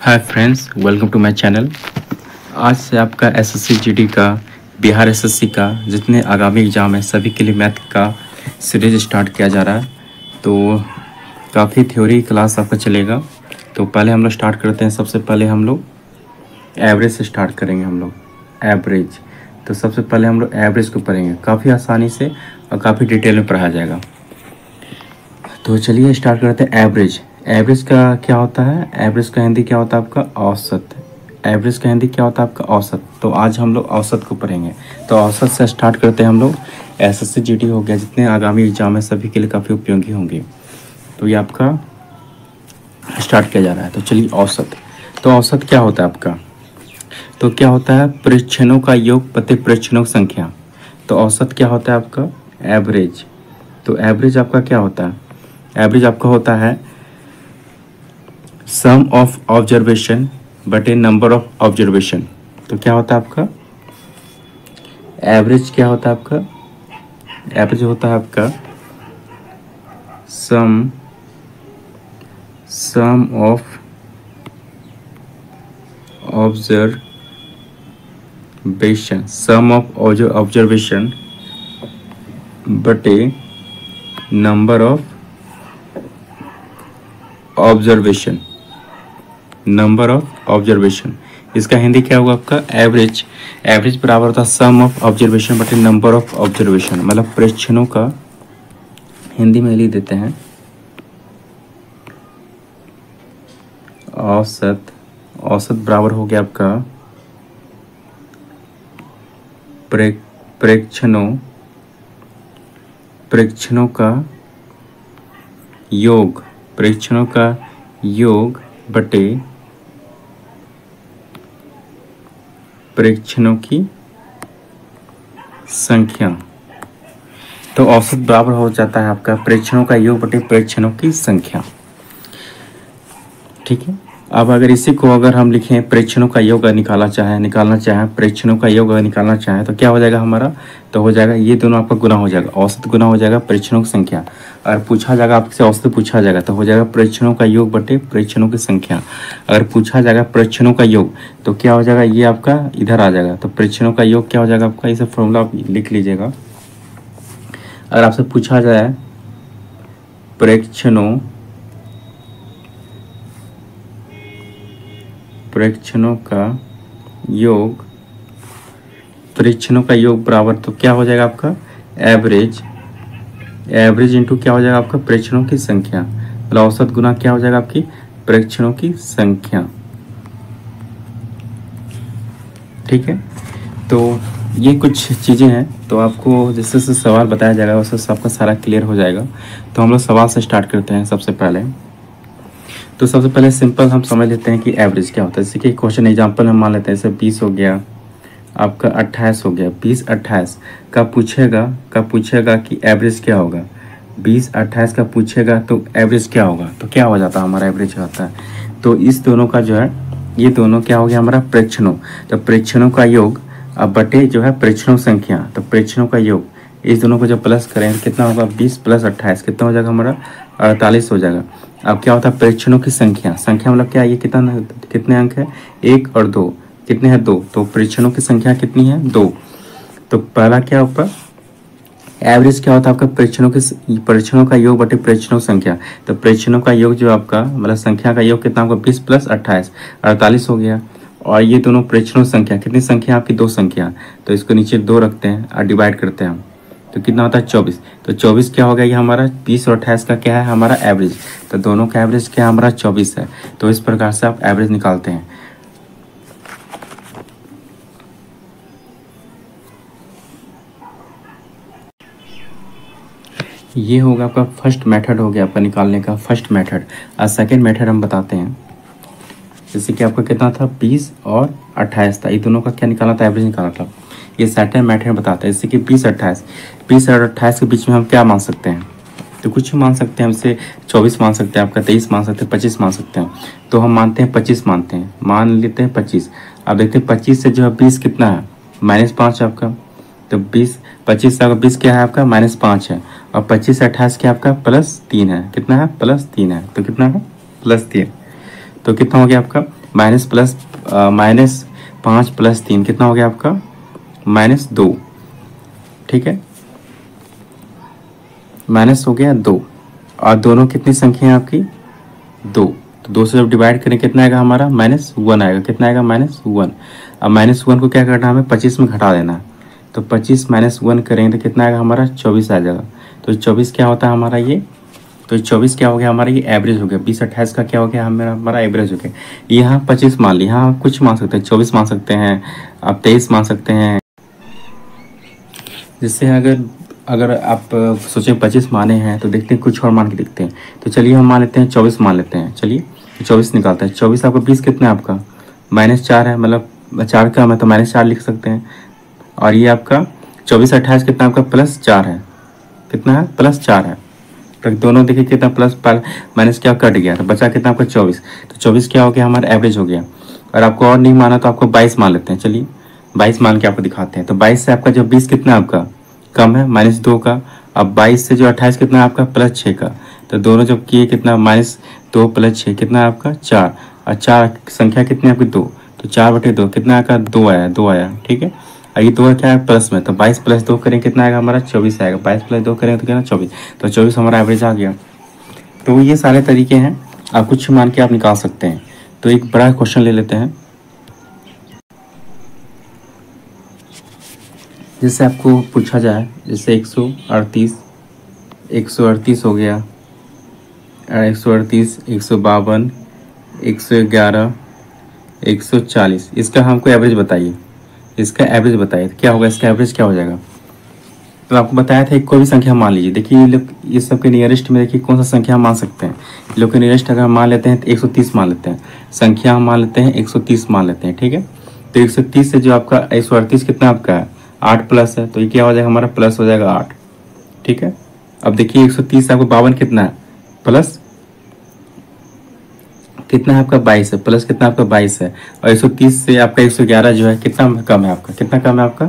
Hi friends, welcome to my channel. आज से आपका एसएससी जीडी का, बिहार एसएससी का जितने आगामी एग्ज़ाम है सभी के लिए मैथ का सीरीज स्टार्ट किया जा रहा है। तो काफ़ी थ्योरी क्लास आपका चलेगा। तो पहले हम लोग स्टार्ट करते हैं। सबसे पहले हम लोग एवरेज से स्टार्ट करेंगे। हम लोग एवरेज, तो सबसे पहले हम लोग एवरेज को पढ़ेंगे काफ़ी आसानी से और काफ़ी डिटेल में पढ़ाया जाएगा। तो चलिए स्टार्ट करते हैं। एवरेज, एवरेज का क्या होता है? एवरेज का हिंदी क्या होता है आपका? औसत। एवरेज का हिंदी क्या होता है आपका? औसत। तो आज हम लोग औसत को पढ़ेंगे। तो औसत से स्टार्ट करते हैं हम लोग। एसएससी जीडी हो गया, जितने आगामी एग्जाम है सभी के लिए काफ़ी उपयोगी होंगे। तो ये आपका स्टार्ट किया जा रहा है। तो चलिए औसत। तो औसत क्या होता है आपका? तो क्या होता है? परीक्षणों का योग प्रति परीक्षणों की संख्या। तो औसत क्या होता है आपका? एवरेज। तो एवरेज आपका क्या होता है? एवरेज आपका होता है सम ऑफ ऑब्जर्वेशन बटे नंबर ऑफ ऑब्जर्वेशन। तो क्या होता है आपका एवरेज? क्या होता है आपका एवरेज? होता है आपका सम ऑफ ऑब्जर्वेशन बटे नंबर ऑफ ऑब्जर्वेशन। इसका हिंदी क्या होगा आपका? एवरेज। एवरेज बराबर होता है सम ऑफ ऑब्जर्वेशन बटे नंबर ऑफ ऑब्जर्वेशन। मतलब परीक्षणों का हिंदी में लिख देते हैं औसत। औसत बराबर हो गया आपका परीक्षणों का योग बटे परीक्षणों की संख्या। तो औसत बराबर हो जाता है आपका परीक्षणों का योग बटे परीक्षणों की संख्या। ठीक है। अब अगर इसी को अगर हम लिखें परीक्षणों का योग निकालना चाहें परीक्षणों का योग निकालना चाहें तो क्या हो जाएगा हमारा? तो हो जाएगा ये दोनों आपका गुना हो जाएगा। औसत गुना हो जाएगा परीक्षणों की संख्या। अगर पूछा जाएगा आपसे औसत पूछा जाएगा तो हो जाएगा परीक्षणों का योग बटे परीक्षणों की संख्या। अगर पूछा जाएगा परीक्षणों का योग तो क्या हो जाएगा? ये आपका इधर आ जाएगा। तो परीक्षणों का योग क्या हो जाएगा आपका? इसे फॉर्मूला आप लिख लीजिएगा। अगर आपसे पूछा जाए परीक्षणों का योग बराबर, तो क्या हो जाएगा आपका? एवरेज इंटू क्या हो जाएगा आपका? परीक्षणों की संख्या। मतलब औसत गुना क्या हो जाएगा आपकी? परीक्षणों की संख्या। ठीक है। तो ये कुछ चीज़ें हैं। तो आपको जैसे जैसे सवाल बताया जाएगा वैसे आपका सारा क्लियर हो जाएगा। तो हम लोग सवाल से स्टार्ट करते हैं। सबसे पहले सिंपल हम समझ लेते हैं कि एवरेज क्या होता है। जैसे कि क्वेश्चन एग्जांपल हम मान लेते हैं, जैसे 20 हो गया, आपका 28 हो गया। 20 28 का पूछेगा कि एवरेज क्या होगा। 20 28 का पूछेगा तो एवरेज क्या होगा? तो क्या हो जाता है हमारा? एवरेज होता है। तो इस दोनों का जो है, ये दोनों क्या हो गया हमारा? प्रेक्षणों। तो प्रेक्षणों का योग अब बटे जो है परीक्षणों संख्या। तो परीक्षणों का योग इस दोनों को जब प्लस करें कितना होगा? 20 + 28 कितना हो जाएगा हमारा? 48 हो जाएगा। अब क्या होता है? परीक्षणों की संख्या। मतलब क्या? ये कितने अंक है? 1 और 2। कितने हैं? 2। तो परीक्षणों की संख्या कितनी है? 2। तो पहला क्या होगा? एवरेज क्या होता है आपका? परीक्षणों का योग बटे परीक्षणों संख्या। तो परीक्षणों का योग जो आपका मतलब संख्या का योग कितना होगा? 20 + 28 48 हो गया। और ये दोनों परीक्षणों संख्या, कितनी संख्या आपकी? 2 संख्या। तो इसको नीचे 2 रखते हैं और डिवाइड करते हैं हम, तो कितना होता है? 24। तो 24 क्या हो गया? ये हमारा 20 और 28 का क्या है हमारा? एवरेज। तो दोनों का एवरेज क्या हमारा? 24 है। तो इस प्रकार से आप एवरेज निकालते हैं। ये होगा आपका फर्स्ट मेथड, हो गया आपका निकालने का फर्स्ट मेथड। और सेकेंड मेथड हम बताते हैं। जैसे कि आपका कितना था? 20 और 28 था। ये दोनों का क्या निकालना था? एवरेज निकालना था। ये सेकेंड मेथड बताता है। जैसे कि 20 और 28 के बीच में हम क्या मान सकते हैं? तो कुछ मान सकते हैं। हमसे 24 मान सकते हैं, आपका 23 मान सकते हैं, 25 मान सकते हैं। तो हम मानते हैं 25 मानते हैं, मान लेते हैं 25। अब देखते हैं 25 से जो है 20 कितना है? -5 आपका। तो 25 से 20 क्या है आपका? -5 है। और 25 से 28 क्या आपका? +3 है। कितना है? +3 है। तो कितना है? +3। तो कितना हो गया आपका? माइनस प्लस माइनस 5 प्लस 3 कितना हो गया आपका -2, ठीक है, माइनस हो गया 2। और दोनों कितनी संख्या है आपकी 2, तो 2 से जब डिवाइड करें कितना आएगा हमारा -1 आएगा। कितना आएगा -1। अब -1 को क्या करना है हमें 25 में घटा देना है। तो 25 - 1 करेंगे तो कितना आएगा हमारा 24 आ जाएगा। तो 24 क्या होता है हमारा ये, तो 24 क्या हो गया हमारा ये एवरेज हो गया। 20 28 का क्या हो गया हमारा एवरेज हो गया। यहाँ 25 मान ली, यहाँ कुछ मान सकते हैं, 24 मान सकते हैं, आप 23 मान सकते हैं। जिससे अगर आप सोचें 25 माने हैं तो देखते हैं कुछ और मान के देखते हैं। तो चलिए हम मान लेते हैं 24 मान लेते हैं। चलिए तो 24 निकालते हैं। 24 आपका 20 कितना है आपका -4 है, मतलब 4 का है तो -4 लिख सकते हैं। और ये आपका 24 28 कितना आपका +4 है, कितना है +4 है। तो दोनों देखिए कितना प्लस माइनस क्या कट गया, तो बचा कितना आपका 24। तो 24 क्या हो गया हमारा एवरेज हो गया। और आपको और नहीं माना तो आपको 22 मान लेते हैं। चलिए 22 मान के आपको दिखाते हैं। तो 22 से आपका जो 20 कितना आपका कम है -2 का। अब 22 से जो 28 कितना है आपका +6 का। तो दोनों जब किए कितना -2 + 6 कितना है आपका 4। और 4 संख्या कितनी आपकी 2, तो 4/2 कितना आपका 2 आया, ठीक है। और ये 2 क्या है प्लस में, तो 22 + 2 करें कितना आएगा हमारा 24 आएगा। 22 + 2 करें तो कितना 24, तो 24 हमारा एवरेज आ गया। तो ये सारे तरीके हैं, आप कुछ मान के आप निकाल सकते हैं। तो एक बड़ा क्वेश्चन ले लेते हैं, जिससे आपको पूछा जाए, जैसे 138 हो गया, 138, 152, 111, 140, इसका हमको एवरेज बताइए। इसका एवरेज बताइए क्या होगा, इसका एवरेज क्या हो जाएगा। तो आपको बताया था कोई भी संख्या मान लीजिए। देखिए ये लोग ये सब के नियरेस्ट में देखिए कौन सा संख्या मान सकते हैं। ये लोग के नियरेस्ट अगर हम मान लेते हैं तो 130 मान लेते हैं। संख्या हम मान लेते हैं 130 मान लेते हैं, ठीक है। तो 130 से जो आपका 138 कितना आपका है 8 प्लस है, तो ये क्या हो जाएगा हमारा प्लस हो जाएगा 8, ठीक है। अब देखिए 130 से आपको 52 कितना है प्लस कितना है आपका 22 है, प्लस कितना आपका 22 है। और 130 से आपका 111 जो है कितना कम है आपका, कितना कम है आपका,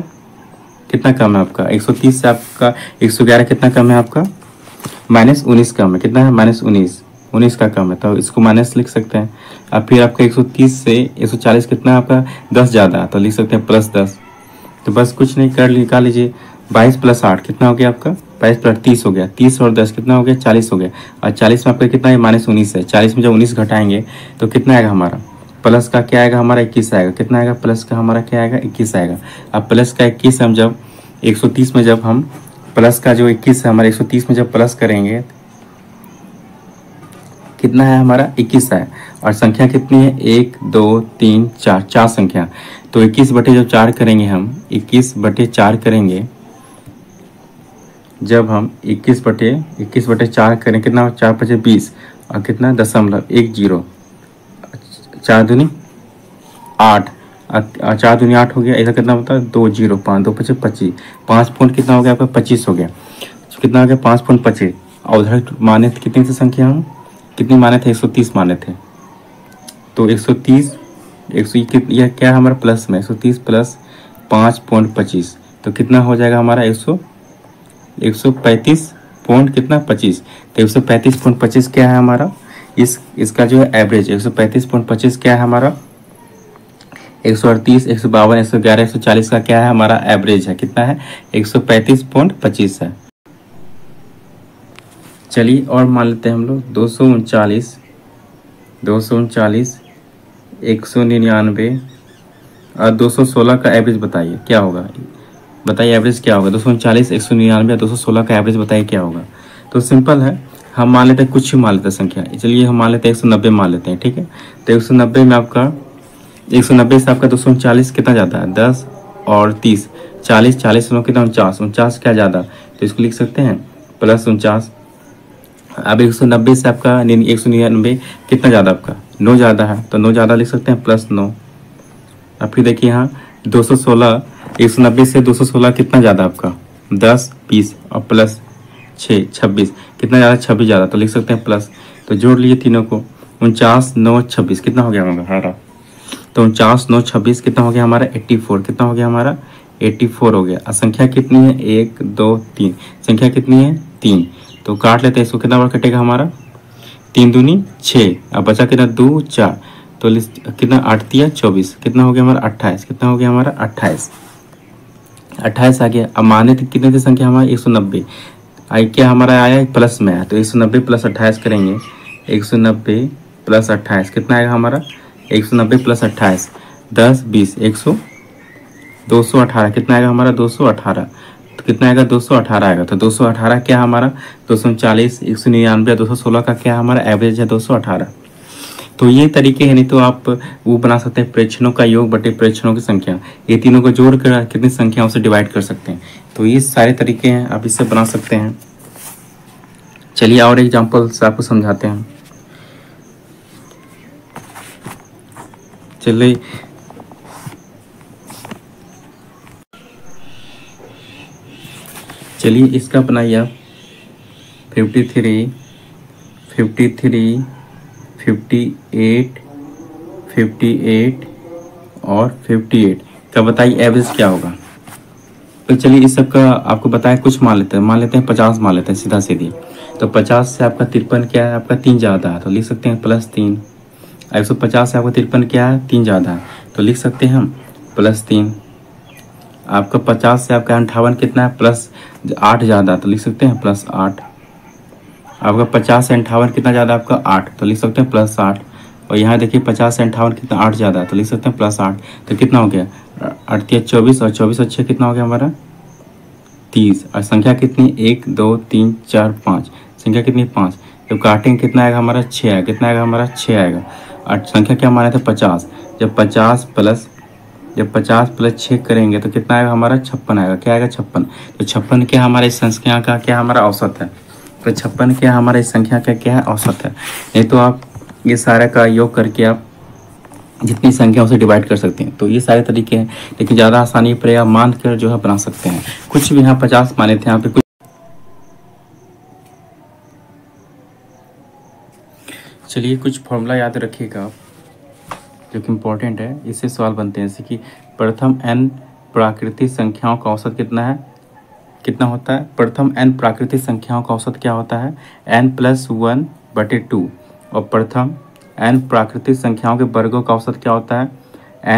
कितना कम है आपका 130 से आपका 111 कितना कम है आपका -19 कम है। कितना है -19 का कम है, तो इसको माइनस लिख सकते हैं। अब फिर आपका 130 से 140 कितना है आपका 10 ज़्यादा है, तो लिख सकते हैं +10। तो बस कुछ नहीं कर निकाल लीजिए। 22 + 8 कितना हो गया आपका 22 + 30 हो गया, 30 और 10 कितना हो गया 40 हो गया। और 40 में आपका कितना है -19 है। 40 में जब 19 घटाएंगे तो कितना आएगा हमारा प्लस का क्या आएगा हमारा 21 आएगा। कितना आएगा प्लस का हमारा क्या आएगा 21 आएगा। अब प्लस का 21 हम जब 130 में जब हम प्लस का जो 21 है हमारे 130 में जब प्लस करेंगे कितना है हमारा 21 है। और संख्या कितनी है 1 2 3 4, 4 संख्या। तो 21 बटे जब 4 करेंगे हम 21 बटे 4 करेंगे, जब हम 21 बटे 4 करें कितना 4 × 5 = 20 और कितना 0.10, 4 दूनी 8 और 4 दूनी 8 हो गया। ऐसा कितना होता है 2 0 5 2 × 5 = 25, 5 पॉइंट कितना हो गया आपका 25 हो गया। तो कितना हो गया 5.25। और उधर माने थे कितनी सी संख्या हम कितनी माने थे 130 माने थे। तो 130 यह क्या हमारा प्लस में 130 + 5.25 तो कितना हो जाएगा हमारा 135 पॉइंट कितना 25। तो 135.25 क्या है हमारा इसका जो है एवरेज 135.25 क्या है हमारा 138 152 111 140 का क्या है हमारा एवरेज है कितना है 135.25 है। चलिए और मान लेते हैं हम लोग 239 199 और 216 का एवरेज बताइए क्या होगा। बताइए एवरेज क्या होगा 239 199 216 का एवरेज बताइए क्या होगा। तो सिंपल है हम मान लेते हैं कुछ ही मान लेते हैं संख्या। चलिए हम मान लेते हैं 190 मान लेते हैं ठीक है। तो 190 में आपका 190 से आपका 239 कितना ज़्यादा है 10 और 30 40 40 में कितना 49 क्या ज़्यादा तो इसको लिख सकते हैं +49। अब 190 से आपका 199 कितना ज़्यादा आपका 9 ज़्यादा है तो 9 ज़्यादा लिख सकते हैं +9। अब फिर देखिए यहाँ 216 190 से 216 कितना ज़्यादा आपका 10 20 और +6 26 कितना ज़्यादा 26 ज़्यादा तो लिख सकते हैं प्लस। तो जोड़ लिए तीनों को 49 9 26 कितना हो गया हमारा तो 49 9 26 कितना हो गया हमारा 84 कितना हो गया हमारा 84 हो गया। और संख्या कितनी है 1 2 3 संख्या कितनी है 3 तो काट लेते हैं इसको कितना बार कटेगा हमारा 3 दूनी 6 अब बचा कितना 2 4 तो कितना 8 दिया 24, कितना हो गया हमारा 28, कितना हो गया हमारा 28, 28 आ गया। अब माने थे कितने थे संख्या हमारी 190, आई क्या हमारा आया प्लस में आया, तो 190 प्लस 28 करेंगे, 190 प्लस 28 कितना आएगा हमारा 190 प्लस 28 10 20 100 218 कितना आएगा हमारा 218, तो कितना आएगा 218 आएगा। तो 218 क्या हमारा 240 199 216 का क्या हमारा एवरेज है 218। तो ये तरीके हैं, नहीं तो आप वो बना सकते हैं प्रेक्षणों का योग बटे प्रेक्षणों की संख्या, ये तीनों को जोड़कर कितनी संख्याओं से डिवाइड कर सकते हैं। तो ये सारे तरीके हैं, आप इससे बना सकते हैं। चलिए और एग्जांपल से आपको समझाते हैं। चलिए इसका बनाइए आप 53 53 58 58 और 58 का बताइए एवरेज क्या होगा। तो चलिए इस सब का आपको बताया, कुछ मान लेते हैं 50 मान लेते हैं सीधा सीधी। तो 50 से आपका 53 क्या है, आपका 3 ज़्यादा है, तो लिख सकते हैं +3। 150 से आपका 53 क्या है 3 ज़्यादा है, तो लिख सकते हैं हम +3। आपका 50 से आपका 58 कितना है +8 ज़्यादा, तो लिख सकते हैं +8। आपका 50 से 58 कितना ज़्यादा आपका 8, तो लिख सकते हैं +8। और यहाँ देखिए 50 से 58 कितना 8 ज़्यादा है, तो लिख सकते हैं +8। तो कितना हो गया 8 या 24 और 24 और 6 कितना हो गया हमारा 30। और संख्या कितनी 1 2 3 4 5, संख्या कितनी 5। जब काटेंगे कितना आएगा हमारा 6 आएगा, कितना आएगा हमारा 6 आएगा। और संख्या क्या माने थे 50, जब 50 प्लस 6 करेंगे तो कितना आएगा हमारा 56 आएगा। क्या आएगा 56। तो 56 क्या हमारे इस संख्या का क्या हमारा औसत है, तो 56 क्या हमारे इस संख्या का क्या है औसत है। नहीं तो आप ये सारा का योग करके आप जितनी संख्या उसे डिवाइड कर सकते हैं। तो ये सारे तरीके हैं, लेकिन ज़्यादा आसानी पर आप मान कर जो है बना सकते हैं। कुछ भी यहाँ 50 माने थे, यहाँ पे कुछ चलिए कुछ फॉर्मूला याद रखिएगा आप जो कि इम्पोर्टेंट है, इससे सवाल बनते हैं। जैसे कि प्रथम n प्राकृतिक संख्याओं का औसत कितना है, कितना होता है। प्रथम n प्राकृतिक संख्याओं का औसत क्या होता है n+1/2। और प्रथम n प्राकृतिक संख्याओं के वर्गों का औसत क्या होता है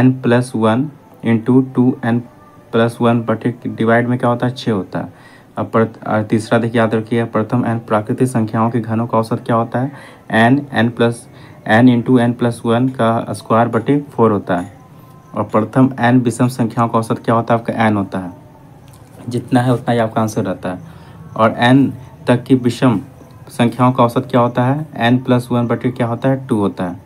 n+1 × 2n+1 डिवाइड में क्या होता है 6 होता है। अब तीसरा देखिए याद रखिए, प्रथम n प्राकृतिक संख्याओं के घनों का औसत क्या होता है n × n+1 का स्क्वायर बटे 4 होता है। और प्रथम n विषम संख्याओं का औसत क्या होता है आपका n होता है, जितना है उतना ही आपका आंसर रहता है। और n तक की विषम संख्याओं का औसत क्या होता है n+1 बटे क्या होता है 2 होता है।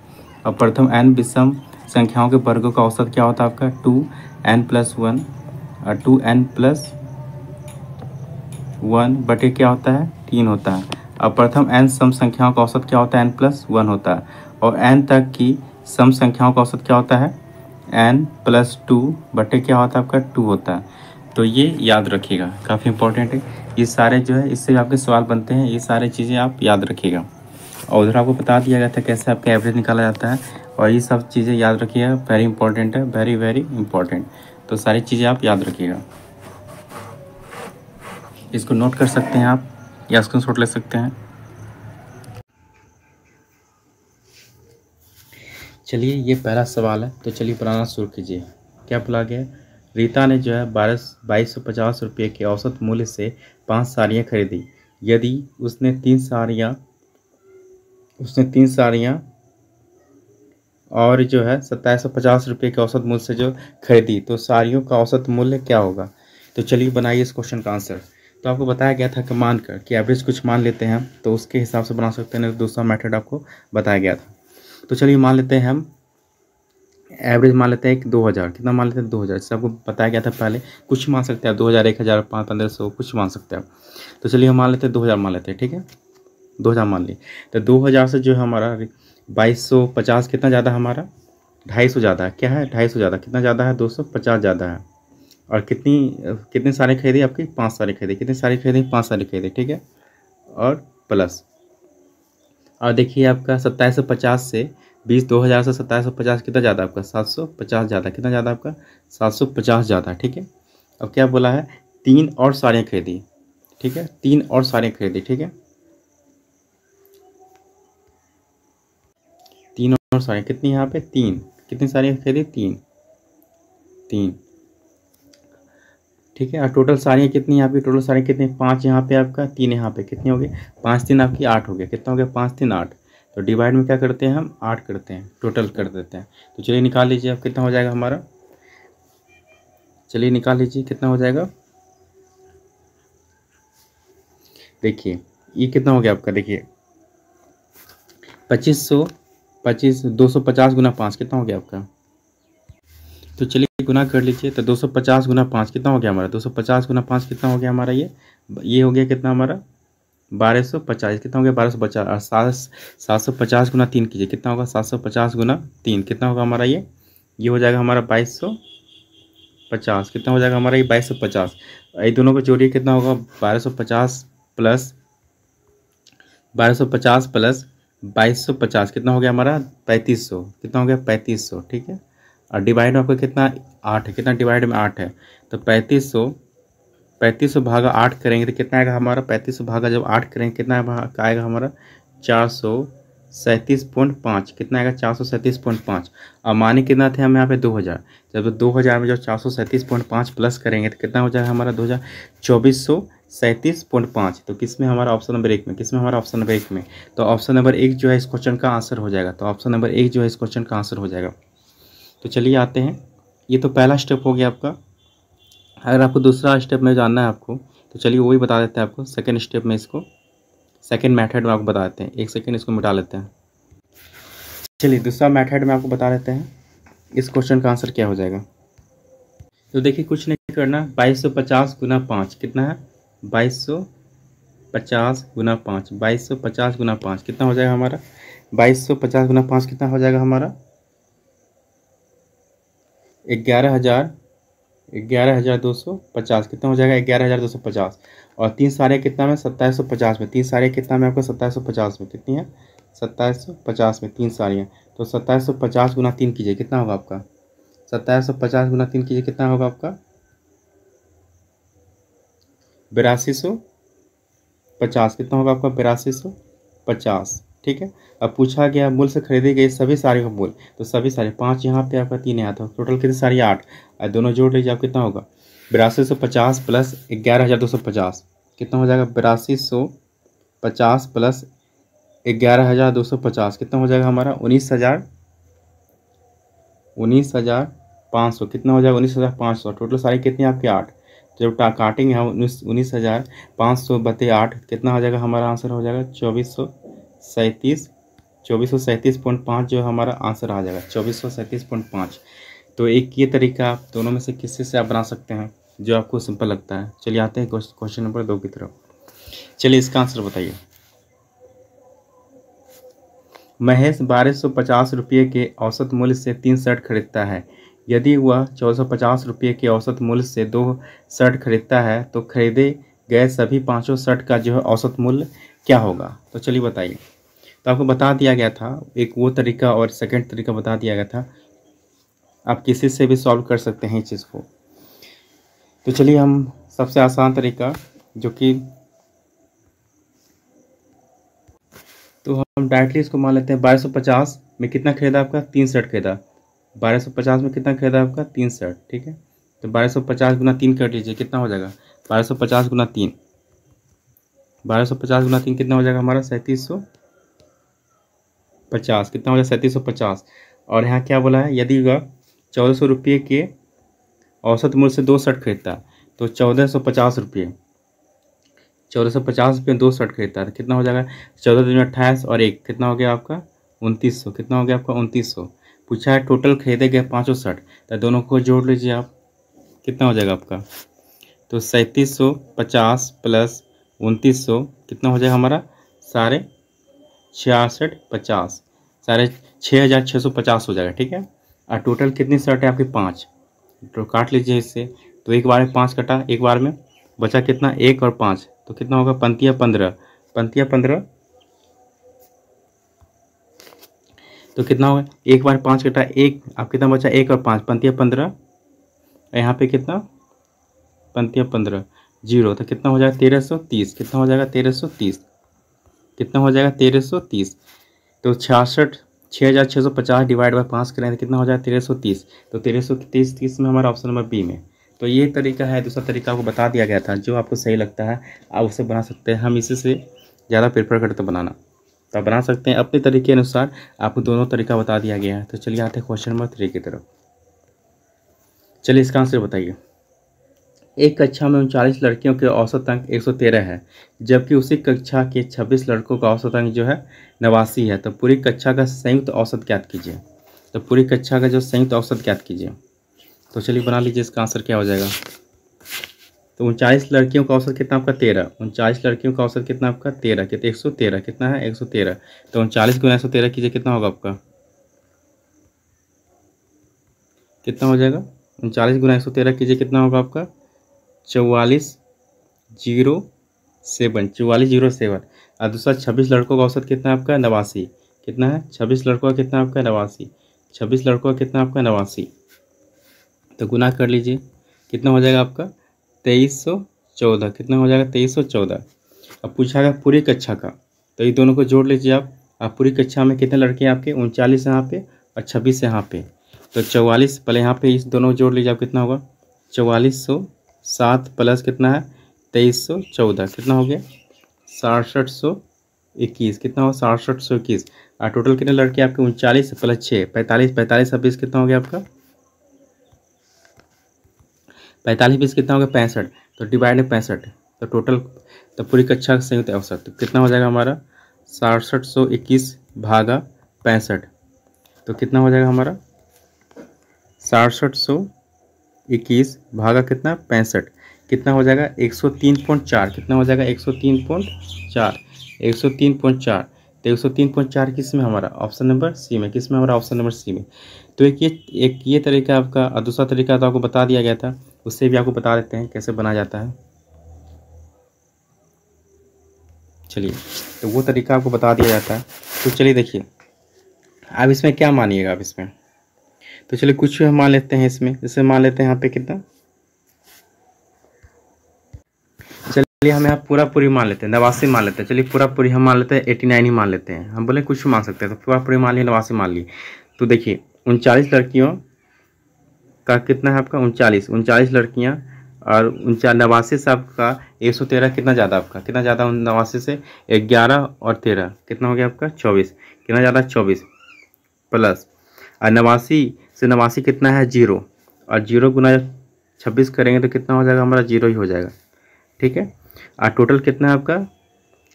और प्रथम n विषम संख्याओं के वर्गों का औसत क्या होता है आपका 2n+1 और 2n+1 बटे क्या होता है 3 होता है। अब प्रथम n सम संख्याओं का औसत क्या होता है n+1 होता है। और n तक की सम संख्याओं का औसत क्या होता है n+2 बटे क्या होता है आपका 2 होता है। तो ये याद रखिएगा, काफ़ी इंपॉर्टेंट है। ये सारे जो है इससे आपके सवाल बनते हैं, ये सारी चीज़ें आप याद रखिएगा। और उधर आपको बता दिया गया था कैसे आपका एवरेज निकाला जाता है, और ये सब चीज़ें याद रखिएगा, वेरी इंपॉर्टेंट है, वेरी वेरी इंपॉर्टेंट। तो सारी चीज़ें आप याद रखिएगा, इसको नोट कर सकते हैं आप या स्क्रीनशॉट ले सकते हैं। चलिए ये पहला सवाल है, तो चलिए बनाना शुरू कीजिए। क्या बोला गया, रीता ने जो है 2250 रुपये के औसत मूल्य से 5 साड़ियाँ खरीदी। यदि उसने तीन साड़ियाँ और जो है 2750 रुपये के औसत मूल्य से जो खरीदी, तो साड़ियों का औसत मूल्य क्या होगा। तो चलिए बनाइए इस क्वेश्चन का आंसर। तो आपको बताया गया था कि मान कर कि एवरेज कुछ मान लेते हैं, तो उसके हिसाब से बना सकते हैं। दूसरा मेथड आपको बताया गया था। तो चलिए मान लेते हैं हम एवरेज मान लेते हैं 2000, कितना मान लेते हैं 2000। जैसे आपको बताया गया था पहले, कुछ मान सकते हैं 2000 1000 1500 कुछ मान सकते हैं। तो चलिए हम मान लेते हैं 2000 मान लेते हैं, ठीक है 2000 मान लिए। तो 2000 से जो है हमारा 2250 कितना ज़्यादा हमारा 250 ज़्यादा है। क्या है 250 ज़्यादा, कितना ज़्यादा है 250 ज़्यादा है। और कितनी सारी खरीदी आपकी 5 सारी खरीदी, कितनी सारी खरीदी 5 सारी खरीदी, ठीक है। और प्लस और देखिए आपका 2750 से 2000 से 2750 कितना ज़्यादा आपका 750 ज़्यादा, कितना ज़्यादा आपका 750 ज़्यादा, ठीक है। अब क्या बोला है 3 और साड़ियाँ खरीदी, ठीक है 3 और साड़ियाँ खरीदी, ठीक है 3 और साड़ियाँ कितनी यहाँ पे 3, कितनी साड़ियाँ खरीदी 3 3, ठीक है। और टोटल साड़ियाँ कितनी यहाँ पे, टोटल साड़ियाँ कितनी 5 यहाँ पे आपका 3 यहाँ पे, कितनी हो गई 5 3 आपकी 8 हो गया, कितना हो गया 5 3 8। तो डिवाइड में क्या करते हैं हम 8 करते हैं, टोटल कर देते हैं। तो चलिए निकाल लीजिए अब कितना हो जाएगा हमारा, चलिए निकाल लीजिए कितना हो जाएगा। देखिए ये कितना हो गया आपका, देखिए 250 गुना 5 कितना हो गया आपका। तो चलिए गुना कर लीजिए। तो 250 गुना 5 कितना हो गया हमारा, 250 गुना 5 कितना हो गया हमारा, ये हो गया कितना हमारा 1250, कितना हो गया 1250। और 750 गुना 3 कीजिए कितना होगा, 750 गुना 3 कितना होगा हमारा, ये हो जाएगा हमारा 2250, कितना हो जाएगा हमारा ये 2250। ये दोनों को जोड़िए कितना होगा 1250 प्लस 2250 कितना हो गया हमारा 3500, कितना हो गया 3500, ठीक है। और डिवाइड में आपका कितना 8 है, कितना डिवाइड में 8 है। तो 3500 भागा 8 करेंगे तो कितना आएगा हमारा, 3500 भागा जब 8 करेंगे कितना आएगा हमारा 437.5, कितना आएगा 437.5। और मानी कितना थे हम यहाँ पे 2000, जब 2000 में जब 437.5 प्लस करेंगे तो कितना हो जाएगा हमारा 2437.5। तो किस में हमारा ऑप्शन नंबर 1 में, किस में हमारा ऑप्शन नंबर 1 में। तो ऑप्शन नंबर 1 जो है इस क्वेश्चन का आंसर हो जाएगा, तो ऑप्शन नंबर 1 जो है इस क्वेश्चन का आंसर हो जाएगा। तो चलिए आते हैं, ये तो पहला स्टेप हो गया आपका। अगर आपको दूसरा स्टेप में जानना है आपको तो चलिए वो भी बता देते हैं आपको। सेकंड स्टेप में इसको, सेकंड मेथड में आपको बता देते हैं। एक सेकंड इसको मिटा लेते हैं। चलिए दूसरा मेथड में आपको बता देते हैं इस क्वेश्चन का आंसर क्या हो जाएगा। तो देखिए कुछ नहीं करना, 2250 गुना 5 कितना है 2250 गुना 5, 2250 गुना 5 कितना हो जाएगा हमारा 2250 गुना 5 कितना हो जाएगा हमारा 11,250, कितना हो जाएगा 11,250। और 3 सारे कितना में 2750 में, 3 सारे कितना में आपको 2750 में, कितनी है 2750 में 3 साड़ियाँ। तो 2750 गुना 3 कीजिए कितना होगा आपका, 2750 गुना 3 कीजिए कितना होगा आपका 8250, कितना होगा आपका 8250, ठीक है। अब पूछा गया मूल से खरीदी गई सभी साड़ियों का मूल, तो सभी साड़ी 5 यहाँ पे आपका 3 यहाँ, तो टोटल कितनी साड़ी 8, और दोनों जोड़ लीजिए आप कितना होगा 8250 प्लस 11,250, कितना हो जाएगा 8250 प्लस 11,250 कितना हो जाएगा हमारा 19,500, कितना हो जाएगा 19,500। टोटल साड़ी कितनी आपकी 8, जब काटेंगे हम 19,500 बटे 8 कितना हो जाएगा हमारा आंसर हो जाएगा 2437.5 जो हमारा आंसर आ जाएगा 2437.5। तो एक ये तरीका आप दोनों में से किसी से आप बना सकते हैं जो आपको सिंपल लगता है। चलिए आते हैं क्वेश्चन नंबर 2 की तरफ। चलिए इसका आंसर बताइए। महेश 1250 रुपये के औसत मूल्य से 3 शर्ट खरीदता है। यदि वह 1450 रुपये के औसत मूल्य से 2 शर्ट खरीदता है तो खरीदे गए सभी 5 शर्ट का जो है औसत मूल्य क्या होगा। तो चलिए बताइए। तो आपको बता दिया गया था एक वो तरीका और सेकंड तरीका बता दिया गया था, आप किसी से भी सॉल्व कर सकते हैं इस चीज़ को। तो चलिए हम सबसे आसान तरीका जो कि तो हम डायरेक्टली इसको मान लेते हैं 1250 में कितना खरीदा आपका 3 शर्ट खरीदा, 1250 में कितना खरीदा आपका 3 शर्ट, ठीक है। तो 1250 गुना 3 कर लीजिए कितना हो जाएगा 1250 गुना 3, 1250 गुना 3 कितना हो जाएगा हमारा 3750, कितना हो जाएगा 3750। और यहाँ क्या बोला है यदि वह 1400 रुपये के औसत मूल्य से 2 शर्ट खरीदता तो 1450 रुपये 2 शर्ट खरीदता है तो कितना हो जाएगा 14 दूनी 28 और 1 कितना हो गया आपका 2900, कितना हो गया आपका 2900। पूछा है टोटल खरीदे गए 5 शर्ट, तो दोनों को जोड़ लीजिए आप कितना हो जाएगा आपका। तो 3750 प्लस 2900 कितना हो जाएगा हमारा 6650, 6650 हो जाएगा, ठीक है। और टोटल कितनी शर्ट है आपकी 5, तो काट लीजिए इससे। तो एक बार में 5 कटा, एक बार में बचा कितना 1 और 5, तो कितना होगा 15 तो कितना होगा एक बार 5 कटा 1, आप कितना बचा 1 और 5 15, यहाँ पे कितना 15 जीरो, तो कितना हो जाएगा 1330, कितना हो जाएगा 1330, कितना हो जाएगा 1330। तो 66 6650 डिवाइड बाय 5 करें तो कितना हो जाए 1330। तो 1330 में हमारा ऑप्शन नंबर बी में। तो ये तरीका है, दूसरा तरीका आपको बता दिया गया था, जो आपको सही लगता है आप उसे बना सकते हैं। हम इसी से ज़्यादा प्रेफर करते बनाना, तो आप बना सकते हैं अपने तरीके अनुसार। आपको दोनों तरीका बता दिया गया है। तो चलिए आते हैं क्वेश्चन नंबर 3 की तरफ। चलिए इसका आंसर बताइए। एक कक्षा में 39 लड़कियों के औसत अंक 113 है, जबकि उसी कक्षा के 26 लड़कों का औसत अंक जो है 89 है। तो पूरी कक्षा का संयुक्त औसत ज्ञात कीजिए। तो पूरी कक्षा का जो संयुक्त औसत ज्ञात कीजिए। तो चलिए बना लीजिए, इसका आंसर क्या हो जाएगा। तो 39 लड़कियों का औसत कितना आपका 13, 39 लड़कियों का औसत कितना आपका 13, कितना 113, कितना है 113। तो 39 गुना 113 कीजिए, कितना होगा आपका, कितना हो जाएगा 39 गुना 113 कीजिए, कितना होगा आपका 4407। और दूसरा 26 लड़कों का औसत कितना है आपका 89, कितना है 26 लड़कों का कितना आपका 89, 26 लड़कों का कितना आपका 89। तो गुना कर लीजिए, कितना हो जाएगा आपका 2314, कितना हो जाएगा 2314। अब पूछा गया पूरी कक्षा का, तो ये दोनों को जोड़ लीजिए आप पूरी कक्षा में कितने लड़के हैं आपके 39 यहाँ पे और 26 यहाँ पे। तो 44 पहले यहाँ पे इस दोनों जोड़ लीजिए आप, कितना होगा 4407 प्लस कितना है 2314, कितना हो गया 6721, कितना होगा 6721। और टोटल कितने लड़के आपके 39 प्लस 6 45, 45 और 20 कितना हो गया आपका 45 20 कितना हो गया 65। तो डिवाइड 65, तो टोटल तो पूरी कक्षा का संयुक्त औसत तो कितना हो जाएगा हमारा 6721 भागा 65। तो कितना हो जाएगा हमारा 6721 भागा कितना 65, कितना हो जाएगा 103.4, कितना हो जाएगा 103.4, 103.4। तो 103.4 किस में हमारा ऑप्शन नंबर सी में, किस में हमारा ऑप्शन नंबर सी में। तो एक ये तरीका आपका, और दूसरा तरीका तो आपको बता दिया गया था, उससे भी आपको बता देते हैं कैसे बनाया जाता है। चलिए तो वो तरीका आपको बता दिया जाता है। तो चलिए देखिए अब इसमें क्या मानिएगा आप इसमें। तो चलिए कुछ हम मान लेते हैं इसमें, जैसे मान लेते हैं यहाँ पे कितना, चलिए हम यहाँ पूरी मान लेते हैं 89 मान लेते हैं। चलिए पूरी हम मान लेते हैं 89 ही मान लेते हैं। हम बोले कुछ मान सकते हैं, तो पूरी मान लिया 89 मान ली। तो देखिए 39 लड़कियों का कितना है आपका 39 लड़कियाँ, और 89 से आपका 113 कितना ज़्यादा आपका, कितना ज़्यादा 89 से 11 और 13 कितना हो गया आपका 24, कितना ज़्यादा 24 प्लस, और 89 से 89 कितना है 0, और 0 गुना 26 करेंगे तो कितना हो जाएगा हमारा 0 ही हो जाएगा। ठीक है, और टोटल कितना है आपका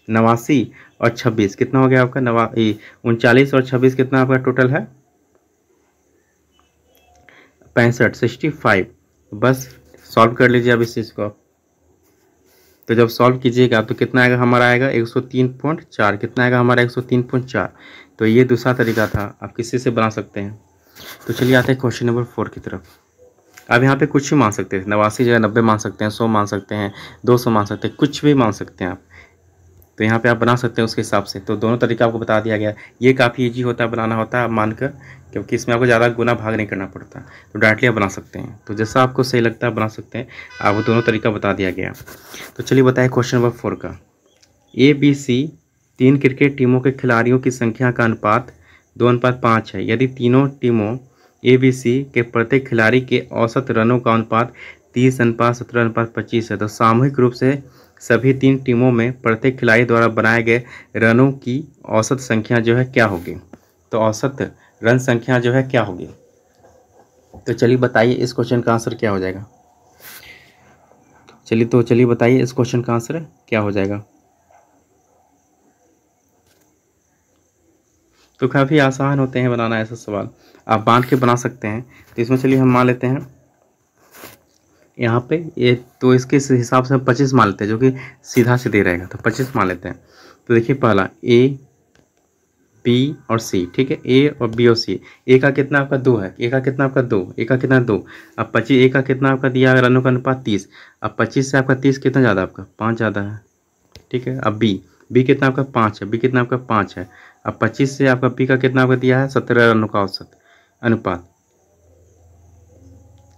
89 और 26 कितना हो गया आपका 39 और 26 कितना आपका टोटल है 65, 65। बस सॉल्व कर लीजिए अब इस चीज़ को। तो जब सॉल्व कीजिएगा तो कितना आएगा हमारा आएगा 103.4, कितना आएगा हमारा 103.4। तो ये दूसरा तरीका था, आप किसी से बना सकते हैं। तो चलिए आते हैं क्वेश्चन नंबर 4 की तरफ। अब यहाँ पे कुछ भी मान सकते हैं, 89 जगह 90 मान सकते हैं, 100 मान सकते हैं, 200 मान सकते हैं, कुछ भी मान सकते हैं आप। तो यहाँ पे आप बना सकते हैं उसके हिसाब से। तो दोनों तरीका आपको बता दिया गया। ये काफ़ी इजी होता है बनाना होता है मानकर, क्योंकि इसमें आपको ज़्यादा गुना भाग नहीं करना पड़ता। तो डायरेक्टली आप बना सकते हैं, तो जैसा आपको सही लगता है बना सकते हैं। आपको दोनों तरीका बता दिया गया। तो चलिए बताएं क्वेश्चन नंबर 4 का। ABC 3 क्रिकेट टीमों के खिलाड़ियों की संख्या का अनुपात 2:5 है। यदि तीनों टीमों ABC के प्रत्येक खिलाड़ी के औसत रनों का अनुपात 30:17:25 है, तो सामूहिक रूप से सभी 3 टीमों में प्रत्येक खिलाड़ी द्वारा बनाए गए रनों की औसत संख्या जो है क्या होगी। तो औसत रन संख्या जो है क्या होगी। तो चलिए बताइए इस क्वेश्चन का आंसर क्या हो जाएगा। चलिए बताइए इस क्वेश्चन का आंसर क्या हो जाएगा। तो काफ़ी आसान होते हैं बनाना ऐसा सवाल, आप बांध के बना सकते हैं। तो इसमें चलिए हम मान लेते हैं यहाँ पे ये, तो इसके हिसाब से हम 25 मान लेते हैं, जो कि सीधा सीधे रहेगा। तो 25 मान लेते हैं। तो देखिए पहला A B और C, ठीक है, A और B और C। A का कितना आपका 2 है, A का कितना आपका 2, A का कितना 2। अब 25 A का कितना आपका दिया है रनों का अनुपात 30। अब 25 से आपका 30 कितना ज़्यादा आपका 5 ज़्यादा है। ठीक है, अब B कितना आपका 5 है, B कितना आपका 5 है। अब 25 से आपका B का कितना आपका दिया है 17 रनों का औसत अनुपात।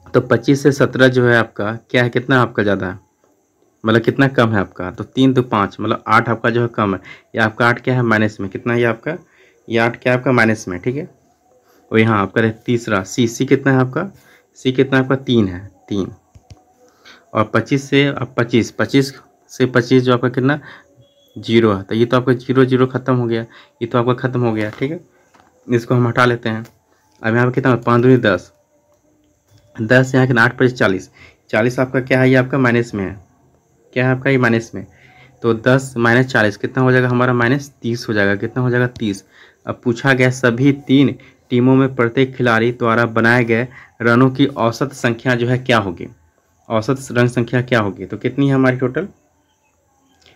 तो 25 से 17 जो है आपका क्या है, कितना आपका ज़्यादा है, मतलब कितना कम है आपका। तो 3 2 5 मतलब 8 आपका जो है कम है। या आपका 8 क्या है माइनस में, कितना है आपका ये 8 क्या है आपका माइनस में, ठीक है। और यहाँ आपका तीसरा सी कितना है आपका, सी कितना है आपका 3 है, 3। और 25 से अब 25 से 25 जो आपका कितना 0 है, तो ये तो आपका 0 0 खत्म हो गया, ये तो आपका खत्म हो गया, ठीक है। इसको हम हटा लेते हैं। अब यहाँ पे कितना 5 दूनी 10, 10 यहाँ कितना 8 5 40, 40 आपका क्या है, ये आपका माइनस में है, क्या है आपका ये माइनस में। तो 10 माइनस 40 कितना हो जाएगा हमारा, माइनस 30 हो जाएगा, कितना हो जाएगा 30। अब पूछा गया सभी 3 टीमों में प्रत्येक खिलाड़ी द्वारा बनाए गए रनों की औसत संख्या जो है क्या होगी, औसत रन संख्या क्या होगी। तो कितनी है हमारी टोटल,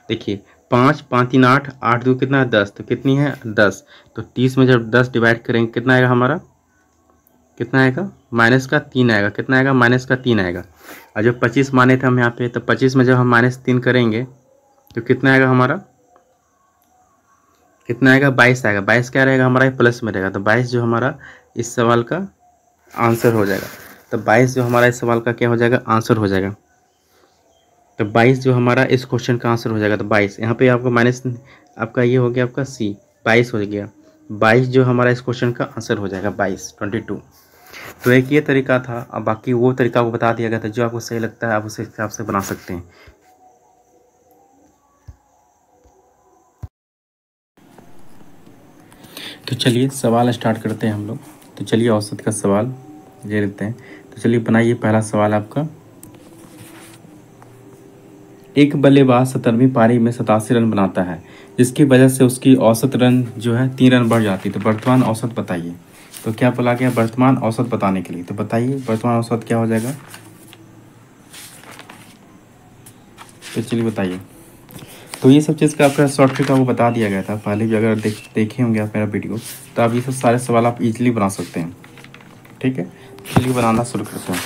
देखिए 5 5 3 8, 8 2 कितना है 10, तो कितनी है 10। तो 30 में जब 10 डिवाइड करेंगे कितना आएगा हमारा, कितना आएगा माइनस का 3 आएगा, कितना आएगा माइनस का 3 आएगा। और जब 25 माने थे हम यहाँ पे, तो 25 में जब हम -3 करेंगे तो कितना आएगा हमारा, कितना आएगा 22 आएगा। 22 क्या रहेगा हमारा, प्लस में रहेगा, तो 22 जो हमारा इस सवाल का आंसर हो जाएगा। तो 22 जो हमारा इस सवाल का क्या हो जाएगा, आंसर हो जाएगा। तो 22 जो हमारा इस क्वेश्चन का आंसर हो जाएगा। तो 22 यहाँ पे आपका माइनस आपका ये हो गया आपका सी, 22 हो गया, 22 जो हमारा इस क्वेश्चन का आंसर हो जाएगा 22। तो एक ये तरीका था, अब बाकी वो तरीका को बता दिया गया था, जो आपको सही लगता है आप उस हिसाब से बना सकते हैं। तो चलिए सवाल स्टार्ट करते हैं हम लोग। तो चलिए औसत का सवाल ले लेते हैं। तो चलिए बनाइए पहला सवाल आपका। एक बल्लेबाज 17वीं पारी में 87 रन बनाता है, जिसकी वजह से उसकी औसत रन जो है 3 रन बढ़ जाती है। तो वर्तमान औसत बताइए। तो क्या बोला गया, वर्तमान औसत बताने के लिए। तो बताइए वर्तमान औसत क्या हो जाएगा। तो चलिए बताइए। तो ये सब चीज़ का आपका शॉर्ट ट्रिक आपको बता दिया गया था पहले भी, अगर देखे होंगे आप मेरा वीडियो, तो आप ये सब सारे सवाल आप इजीली बना सकते हैं, ठीक है। चलिए बनाना शुरू करते हैं।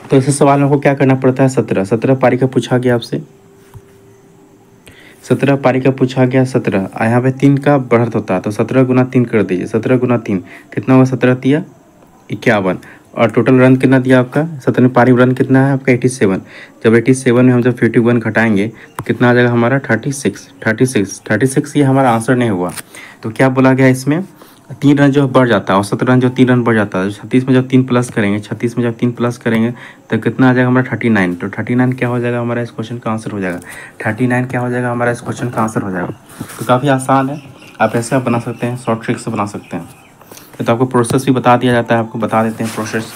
तो ऐसे सवाल में को क्या करना पड़ता है, 17 पारी का पूछा गया आपसे, 17 पारी का पूछा गया 17, यहाँ पे 3 का बढ़त होता है, तो 17 गुना 3 कर दीजिए। 17 गुना 3 कितना हुआ, 17 तिया 51। और टोटल रन कितना दिया आपका, 17वीं पारी में रन कितना है आपका 87। जब 87 में हम जब 51 घटाएंगे तो कितना आ जाएगा हमारा 36। ये हमारा आंसर नहीं हुआ। तो क्या बोला गया इसमें, 3 रन जो बढ़ जाता है, औसत रन जो 3 रन बढ़ जाता है। 36 में जब 3 प्लस करेंगे, 36 में जब 3 प्लस करेंगे तो कितना आ जाएगा हमारा 39। तो 39 क्या हो जाएगा हमारा इस क्वेश्चन का आंसर हो जाएगा। 39 क्या हो जाएगा हमारा इस क्वेश्चन का आंसर हो जाएगा। तो काफ़ी आसान है, आप ऐसे आप बना सकते हैं, शॉर्ट ट्रिक से बना सकते हैं। तो आपको प्रोसेस भी बता दिया जाता है, आपको बता देते हैं प्रोसेस।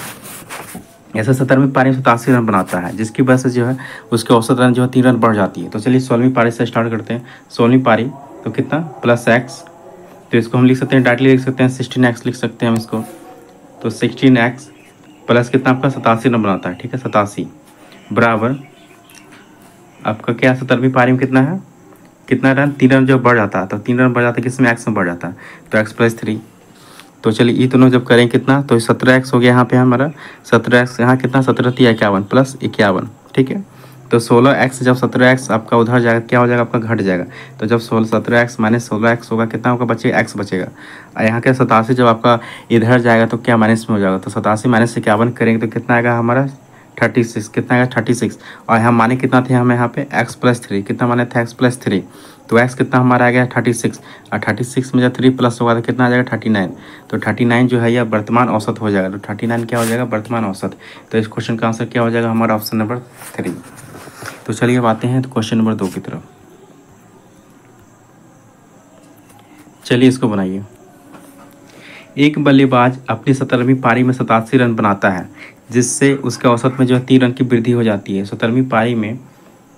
ऐसे 17वीं पारी में 87 रन बनाता है, जिसकी वजह से जो है उसके औसत रन जो है 3 रन बढ़ जाती है। तो चलिए 16वीं पारी से स्टार्ट करते हैं। 16वीं पारी तो कितना प्लस एक्स, तो इसको हम लिख सकते हैं, डायरेक्टली लिख सकते हैं 16x लिख सकते हैं हम इसको। तो 16x प्लस कितना आपका 87 रन बनाता है, ठीक है 87 बराबर आपका क्या 17वीं पारी में कितना है, कितना रन 3 रन जो बढ़ जाता है। तो 3 रन बढ़ जाता है किसमें, एक्स में बढ़ जाता है, तो x प्लस 3। तो चलिए ये दोनों जब करें कितना, तो 17x हो गया यहाँ पे हमारा, 17x यहाँ कितना 17 3 51 प्लस 51, ठीक है। तो 16x जब 17x आपका उधर जाएगा क्या हो जाएगा आपका घट जाएगा। तो जब 17x माइनस 16x होगा कितना होगा बचेगा, x बचेगा। और यहाँ के 87 जब आपका इधर जाएगा तो क्या माइनस में हो जाएगा। तो 87 माइनस 51 करेंगे तो कितना आएगा हमारा 36, कितना आएगा 36। और यहाँ माने कितना थे हमें यहाँ पे x प्लस 3, कितना माने थे x प्लस 3। तो x कितना हमारा आ गया 36, और 36 में जब 3 प्लस होगा तो कितना आ जाएगा 39। तो 39 जो है यह वर्तमान औसत हो जाएगा। तो 39 क्या हो जाएगा वर्तमान औसत। तो इस क्वेश्चन का आंसर क्या हो जाएगा हमारा ऑप्शन नंबर 3। तो चलिए अब आते हैं तो क्वेश्चन नंबर 2 की तरफ। चलिए इसको बनाइए। एक बल्लेबाज अपनी 17वीं पारी में 87 रन बनाता है, जिससे उसके औसत में जो है 3 रन की वृद्धि हो जाती है। 17वीं पारी में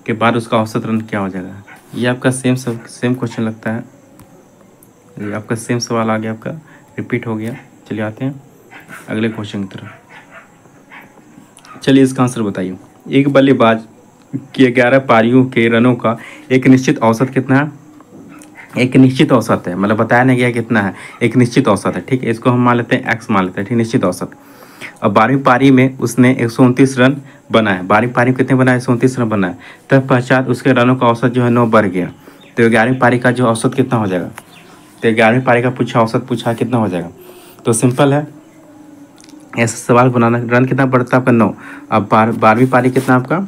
के बाद उसका औसत रन क्या हो जाएगा। ये आपका सेम क्वेश्चन लगता है, ये आपका सेम सवाल आ गया, आपका रिपीट हो गया। चलिए आते हैं अगले क्वेश्चन की तरफ। चलिए इसका आंसर बताइए। एक बल्लेबाज की 11 पारियों के रनों का एक निश्चित औसत कितना है, एक निश्चित औसत है, मतलब बताया नहीं गया कितना है, एक निश्चित औसत है, ठीक है। इसको हम मान लेते हैं एक्स मान लेते हैं, ठीक, निश्चित औसत। अब 12वीं पारी में उसने 129 रन बनाए, 12वीं पारी में कितने बनाए 129 रन बनाए। तब पश्चात उसके रनों का औसत जो है 9 बढ़ गया। तो 11वीं पारी का जो औसत कितना हो जाएगा। तो 11वीं पारी का पूछा औसत पूछा कितना हो जाएगा। तो सिंपल है ऐसा सवाल बनाना। रन कितना बढ़ता है आपका 9। अब 12वीं पारी कितना आपका,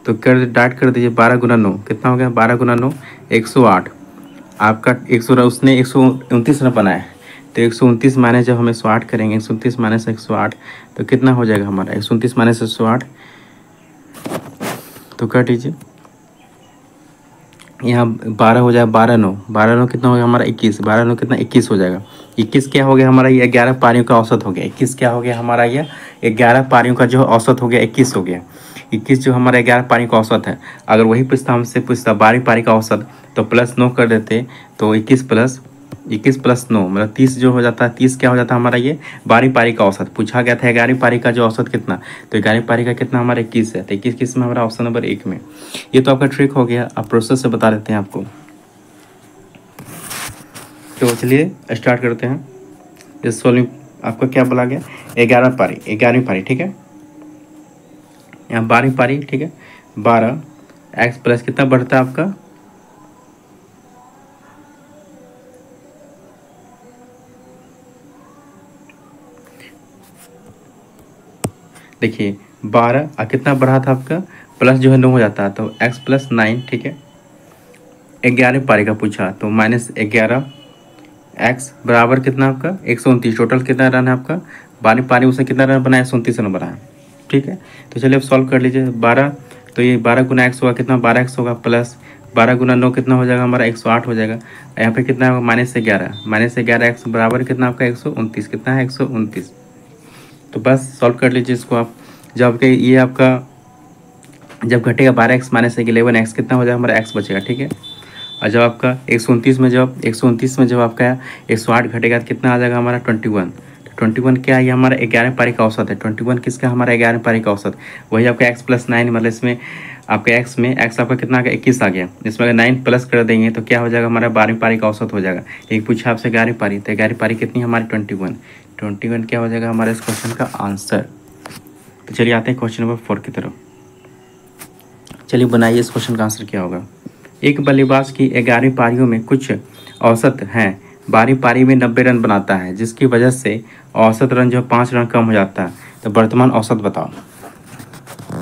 तो कर डाइट कर दीजिए 12 गुना 9 कितना हो गया, 12 गुना 9 108। आपका 100 उसने 129 रन बनाए, तो 129 माइनस जब हम 108 करेंगे, 129 माइनस 108 तो कितना हो जाएगा हमारा, 129 माइनस 108 तो कर दीजिए, यहाँ 12 हो जाएगा, 12 9 कितना हो गया हमारा 21, 12 9 कितना 21 हो जाएगा। 21 क्या हो गया हमारा, ये 11 पारियों का औसत हो गया। 21 क्या हो गया हमारा, ये 11 पारियों का जो औसत हो गया 21 हो गया। 21 जो हमारा 11 पारी का औसत है, अगर वही पूछता हमसे पूछता 12 पारी का औसत तो +9 कर देते, तो 21 + 9 मतलब 30 जो हो जाता है। 30 क्या हो जाता है हमारा, ये 12 पारी का औसत पूछा गया था। 11 पारी का जो औसत कितना, तो 11 पारी का कितना हमारा 21 है, तो 21 किस में हमारा ऑप्शन नंबर 1 में। ये तो आपका ट्रिक हो गया। अब प्रोसेस से बता देते हैं आपको, तो चलिए स्टार्ट करते हैं। इस सॉल्विंग आपका क्या बोला गया, 11 पारी, 11वीं पारी, ठीक है। यहाँ 12वीं पारी, ठीक है। 12 x प्लस कितना बढ़ता है आपका, देखिए 12 और कितना बढ़ा था आपका, प्लस जो है 9 हो जाता है, तो x + 9, ठीक है। 11 पारी का पूछा तो -11 x बराबर कितना आपका 129। टोटल कितना रन है आपका, 12 पारी उसने कितना रन बनाया, 129 रन बनाया, ठीक है। तो चलिए अब सॉल्व कर लीजिए। 12 तो ये 12 गुना x होगा कितना, 12x होगा, प्लस 12 गुना 9 कितना हो जाएगा हमारा 108 हो जाएगा। यहाँ पे कितना होगा -11 x बराबर कितना आपका 129, कितना है 129। तो बस सॉल्व कर लीजिए इसको आप। जब कि ये आपका जब घटेगा 12x - 11x कितना हो जाएगा हमारा x बचेगा, ठीक है। और जब आपका 129 में जब आपका 108 घटेगा तो कितना आ जाएगा हमारा 21। तो 21 क्या है, ये हमारा 11 पारी का औसत है। 21 किसका, हमारा 11 पारी का औसत, वही आपका x + 9 मतलब इसमें आपका x आपका कितना आ गया 21 आ गया। इसमें अगर 9 प्लस कर देंगे तो क्या हो जाएगा हमारा 12वीं पारी का औसत हो जाएगा। एक पूछा आपसे 11वीं पारी, तो 11वीं पारी कितनी हमारी 21 क्या हो जाएगा हमारे इस क्वेश्चन का आंसर। तो चलिए आते हैं क्वेश्चन नंबर 4 की तरफ। चलिए बनाइए इस क्वेश्चन का आंसर क्या होगा। एक बल्लेबाज की 11 पारियों में कुछ औसत हैं, 12वीं पारी में 90 रन बनाता है, जिसकी वजह से औसत रन जो 5 रन कम हो जाता है। तो वर्तमान औसत बताओ।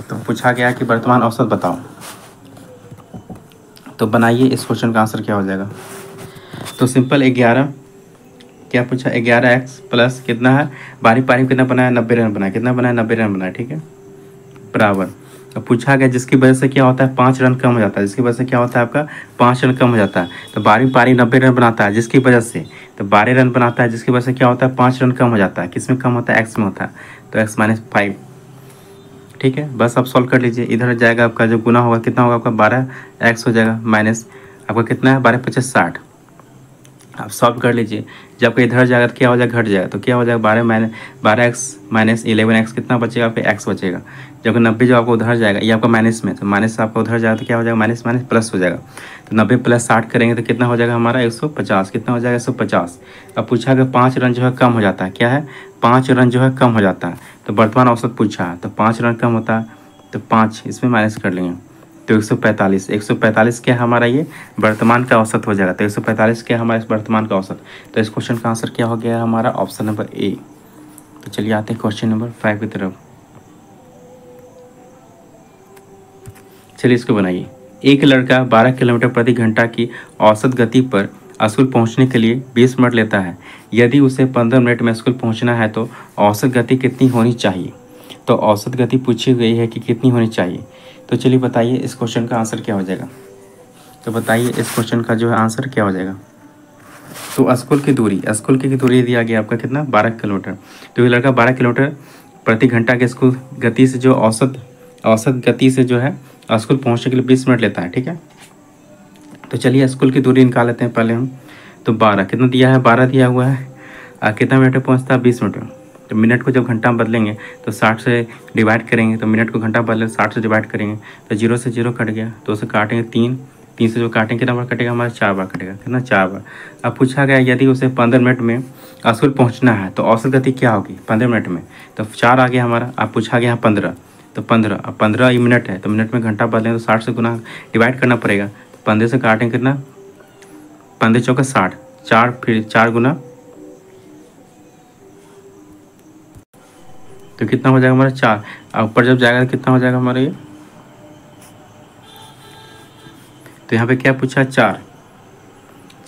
तो पूछा गया कि वर्तमान औसत बताओ, तो बनाइए इस क्वेश्चन का आंसर क्या हो जाएगा। तो सिंपल 11 क्या पूछा, 11x प्लस कितना है, 12वीं पारी में कितना बनाया 90 रन बनाया, कितना बनाया 90 रन बनाया, ठीक है, बराबर। अब पूछा गया जिसकी वजह से क्या होता है 5 रन कम हो जाता है, जिसकी वजह से क्या होता है आपका 5 रन कम हो जाता है। तो 12वीं पारी 90 रन बनाता है जिसकी वजह से, तो 12 रन बनाता है जिसकी वजह से क्या होता है 5 रन कम हो जाता है। किस में कम होता है, x में होता है, तो x - 5, ठीक है। बस आप सॉल्व कर लीजिए। इधर जाएगा आपका जो गुना होगा कितना होगा आपका 12x हो जाएगा, माइनस आपका कितना है 12 × 5 = 60। आप सॉल्व कर लीजिए। जब आपका इधर जाएगा तो क्या हो जाएगा, घट जाएगा, तो क्या हो जाएगा 12x - 11x कितना बचेगा, आपका x बचेगा। जब 90 जो आपको उधर जाएगा, ये आपका माइनस में, तो माइनस आपका उधर जाएगा तो क्या हो जाएगा माइनस प्लस हो जाएगा। तो 90 + 60 करेंगे तो कितना हो जाएगा हमारा 150, कितना हो जाएगा 150। अब पूछा कि 5 रन जो है कम हो जाता है, क्या है 5 रन जो है कम हो जाता है। तो वर्तमान औसत पूछा है, तो 5 रन कम होता है, तो 5 इसमें माइनस कर लेंगे, तो 145 क्या हमारा ये वर्तमान का औसत हो जाएगा। तो 145 क्या हमारा इस वर्तमान का औसत। तो इस क्वेश्चन का आंसर क्या हो गया हमारा ऑप्शन नंबर ए। तो चलिए आते हैं क्वेश्चन नंबर 5 की तरफ। चलिए इसको बनाइए। एक लड़का 12 किलोमीटर प्रति घंटा की औसत गति पर स्कूल पहुंचने के लिए 20 मिनट लेता है। यदि उसे 15 मिनट में स्कूल पहुंचना है तो औसत गति कितनी होनी चाहिए। तो औसत गति पूछी गई है कि कितनी होनी चाहिए। तो चलिए बताइए इस क्वेश्चन का आंसर क्या हो जाएगा। तो बताइए इस क्वेश्चन का जो है आंसर क्या हो जाएगा। तो स्कूल की दूरी दिया गया आपका कितना 12 किलोमीटर। तो ये लड़का 12 किलोमीटर प्रति घंटा के स्कूल गति से जो औसत गति से जो है स्कूल पहुंचने के लिए 20 मिनट लेता है, ठीक है। तो चलिए स्कूल की दूरी निकाल लेते हैं पहले हम। तो 12 कितना दिया है, 12 दिया हुआ है, कितना मिनट में पहुँचता है 20 मिनट में। तो मिनट को जब घंटा में बदलेंगे तो 60 से डिवाइड करेंगे, तो मिनट को घंटा बदले 60 से डिवाइड करेंगे, तो 0 से 0 कट गया, तो उसे काटेंगे 3 से जो काटेंगे कितना बार कटेगा हमारा 4 बार कटेगा, कितना 4 बार। अब पूछा गया यदि उसे 15 मिनट में स्कूल पहुंचना है तो औसत गति क्या होगी 15 मिनट में। तो 4 आ गया हमारा। अब पूछा गया 15, तो 15 अब 15 ये मिनट है, तो मिनट में घंटा बदलें तो 60 से गुना डिवाइड करना पड़ेगा। 15 से काटेंगे कितना 15 चौका 60, 4 फिर 4 गुना, तो कितना हो जाएगा हमारा 4। अब ऊपर जब जाएगा तो कितना हो जाएगा हमारा ये, तो यहाँ पे क्या पूछा 4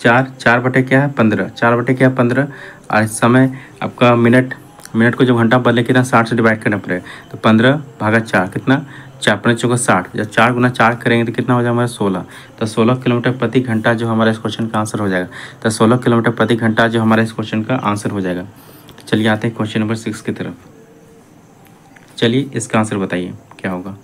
4, 4 बटे क्या है 15, 4 बटे क्या है 15। और समय आपका मिनट को जो घंटा बदले कितना 60 से डिवाइड करना पड़ेगा। तो 15/4 कितना 4 5 चौका 60, जब 4 गुना 4 करेंगे तो कितना हो जाएगा हमारा 16। तो 16 किलोमीटर प्रति घंटा जो हमारा इस क्वेश्चन का आंसर हो जाएगा। तो 16 किलोमीटर प्रति घंटा जो हमारा इस क्वेश्चन का आंसर हो जाएगा। तो चलिए आते हैं क्वेश्चन नंबर 6 की तरफ। चलिए इसका आंसर बताइए क्या होगा।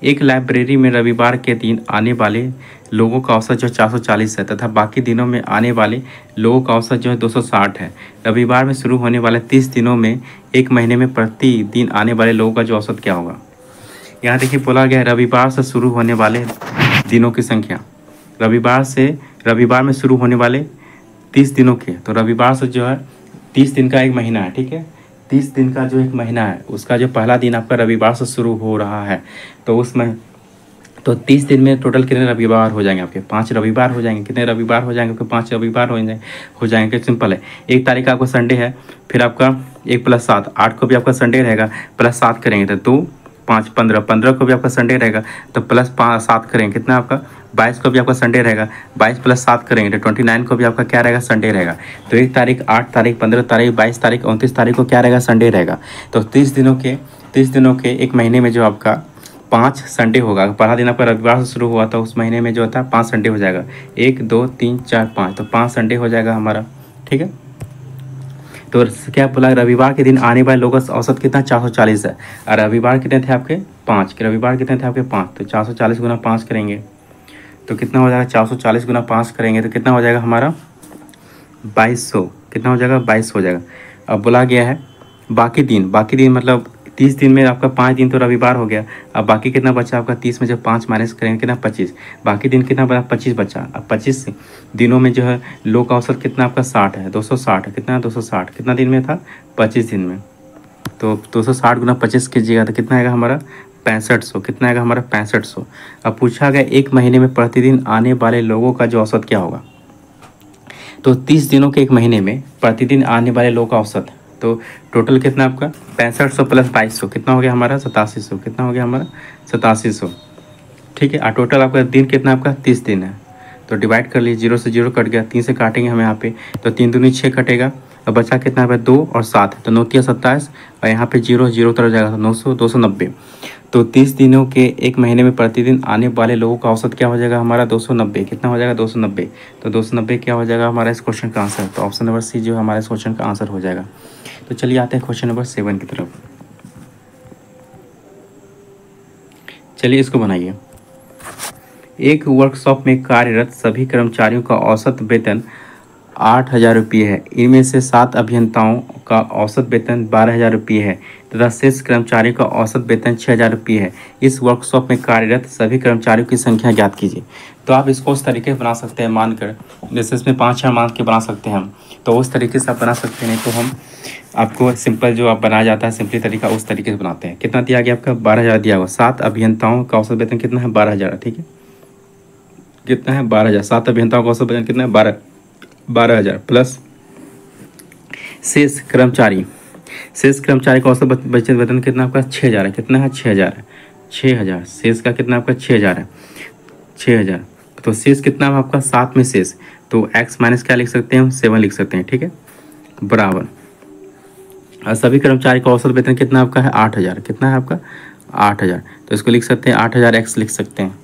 एक लाइब्रेरी में रविवार के दिन आने वाले लोगों का औसत जो 440 है तथा बाकी दिनों में आने वाले लोगों का औसत जो है 260 है। रविवार में शुरू होने वाले 30 दिनों में एक महीने में प्रति दिन आने वाले लोगों का जो औसत क्या होगा। यहाँ देखिए बोला गया है रविवार से शुरू होने वाले दिनों की संख्या। रविवार में शुरू होने वाले 30 दिनों के, तो रविवार से जो है 30 दिन का एक महीना है, ठीक है। 30 दिन का जो एक महीना है उसका जो पहला दिन आपका रविवार से शुरू हो रहा है, तो उसमें तो 30 दिन में टोटल कितने रविवार हो जाएंगे आपके 5 रविवार हो जाएंगे। कितने रविवार हो जाएंगे आपके 5 रविवार हो जाएंगे। सिंपल है। 1 तारीख आपका संडे है, फिर आपका 1 + 7 8 को भी आपका संडे रहेगा, +7 करेंगे तो 2 5 15 को भी आपका संडे रहेगा, तो +7 करेंगे कितना आपका 22 को भी आपका संडे रहेगा, 22 + 7 करेंगे तो 29 को भी आपका क्या रहेगा संडे रहेगा। तो 1 तारीख 8 तारीख 15 तारीख 22 तारीख 29 तारीख को क्या रहेगा संडे रहेगा। तो 30 दिनों के एक महीने में जो आपका 5 संडे होगा। पहला दिन आपका रविवार से शुरू हुआ था, उस महीने में जो होता है 5 संडे हो जाएगा। 1 2 3 4 5, तो 5 संडे हो जाएगा हमारा, ठीक है। तो क्या बोला रविवार के दिन आने वाले लोगों का औसत कितना 440 है। और रविवार कितने थे आपके 5, के रविवार कितने थे आपके 5, तो 440 गुना 5 करेंगे तो कितना हो जाएगा 440 गुना 5 करेंगे तो कितना हो जाएगा हमारा 2200। कितना हो जाएगा 22 हो जाएगा। अब बोला गया है बाकी दिन मतलब 30 दिन में आपका 5 दिन तो रविवार हो गया। अब बाकी कितना बचा आपका 30 में जब 5 माइनस करेंगे कितना 25, बाकी दिन कितना बचा 25 बचा। अब 25 दिनों में जो है लोग का औसत कितना आपका 60 है, 260 है। कितना 260 कितना दिन में था 25 दिन में, तो 260 गुना 25 कीजिएगा तो कितना आएगा हमारा 6500। कितना आएगा हमारा 6500। अब पूछा गया एक महीने में प्रतिदिन आने वाले लोगों का जो औसत क्या होगा। तो 30 दिनों के एक महीने में प्रतिदिन आने वाले लोगों का औसत, तो टोटल कितना आपका 6500 + 2200 कितना हो गया हमारा 8700। कितना हो गया हमारा 8700, ठीक है। और टोटल आपका दिन कितना आपका 30 दिन है, तो डिवाइड कर लीजिए। 0 से 0 कट गया, 3 से काटेंगे हम यहाँ पे, तो 3 दूनी 6 कटेगा। अब बचा कितना है 2 और 7, तो 9 × 27 और यहाँ पे 0 0 उतर जाएगा, 900 290। तो 30 दिनों के एक महीने में प्रतिदिन आने वाले लोगों का औसत क्या हो जाएगा हमारा 290। कितना हो जाएगा 290, तो 290 क्या हो जाएगा हमारा इस क्वेश्चन का आंसर। तो ऑप्शन नंबर सी जो है हमारा इस क्वेश्चन का आंसर हो जाएगा। तो चलिए आते हैं क्वेश्चन नंबर 7 की तरफ। चलिए इसको बनाइए। एक वर्कशॉप में कार्यरत सभी कर्मचारियों का औसत वेतन 8000 रुपये है। इनमें से 7 अभियंताओं का औसत वेतन 12000 रुपये है तथा शेष कर्मचारियों का औसत वेतन 6000 रुपये है। इस वर्कशॉप में कार्यरत सभी कर्मचारियों की संख्या ज्ञात कीजिए। तो आप इसको उस तरीके से बना सकते हैं, मानकर जैसे इसमें 5-6 मान के बना सकते हैं हम, तो उस तरीके से आप बना सकते हैं। नहीं तो हम आपको सिंपल जो आप बनाया जाता है सिंपली तरीका उस तरीके से बनाते हैं। कितना दिया गया आपका 12000 दिया हुआ। 7 अभियंताओं का औसत वेतन कितना है 12000, ठीक है। कितना है 12000। 7 अभियंताओं का औसत वेतन कितना है 12000 प्लस शेष कर्मचारी का औसत बचत वेतन कितना आपका 6000 है। कितना है 6000 है। 6000 शेष का कितना आपका 6000 है। 6000 तो शेष कितना है आपका 7 में शेष, तो x माइनस क्या लिख सकते हैं हम 7 लिख सकते हैं, ठीक है, बराबर। और सभी कर्मचारी का औसत वेतन कितना आपका है 8000। कितना है आपका 8000, तो इसको लिख सकते हैं 8000x लिख सकते हैं।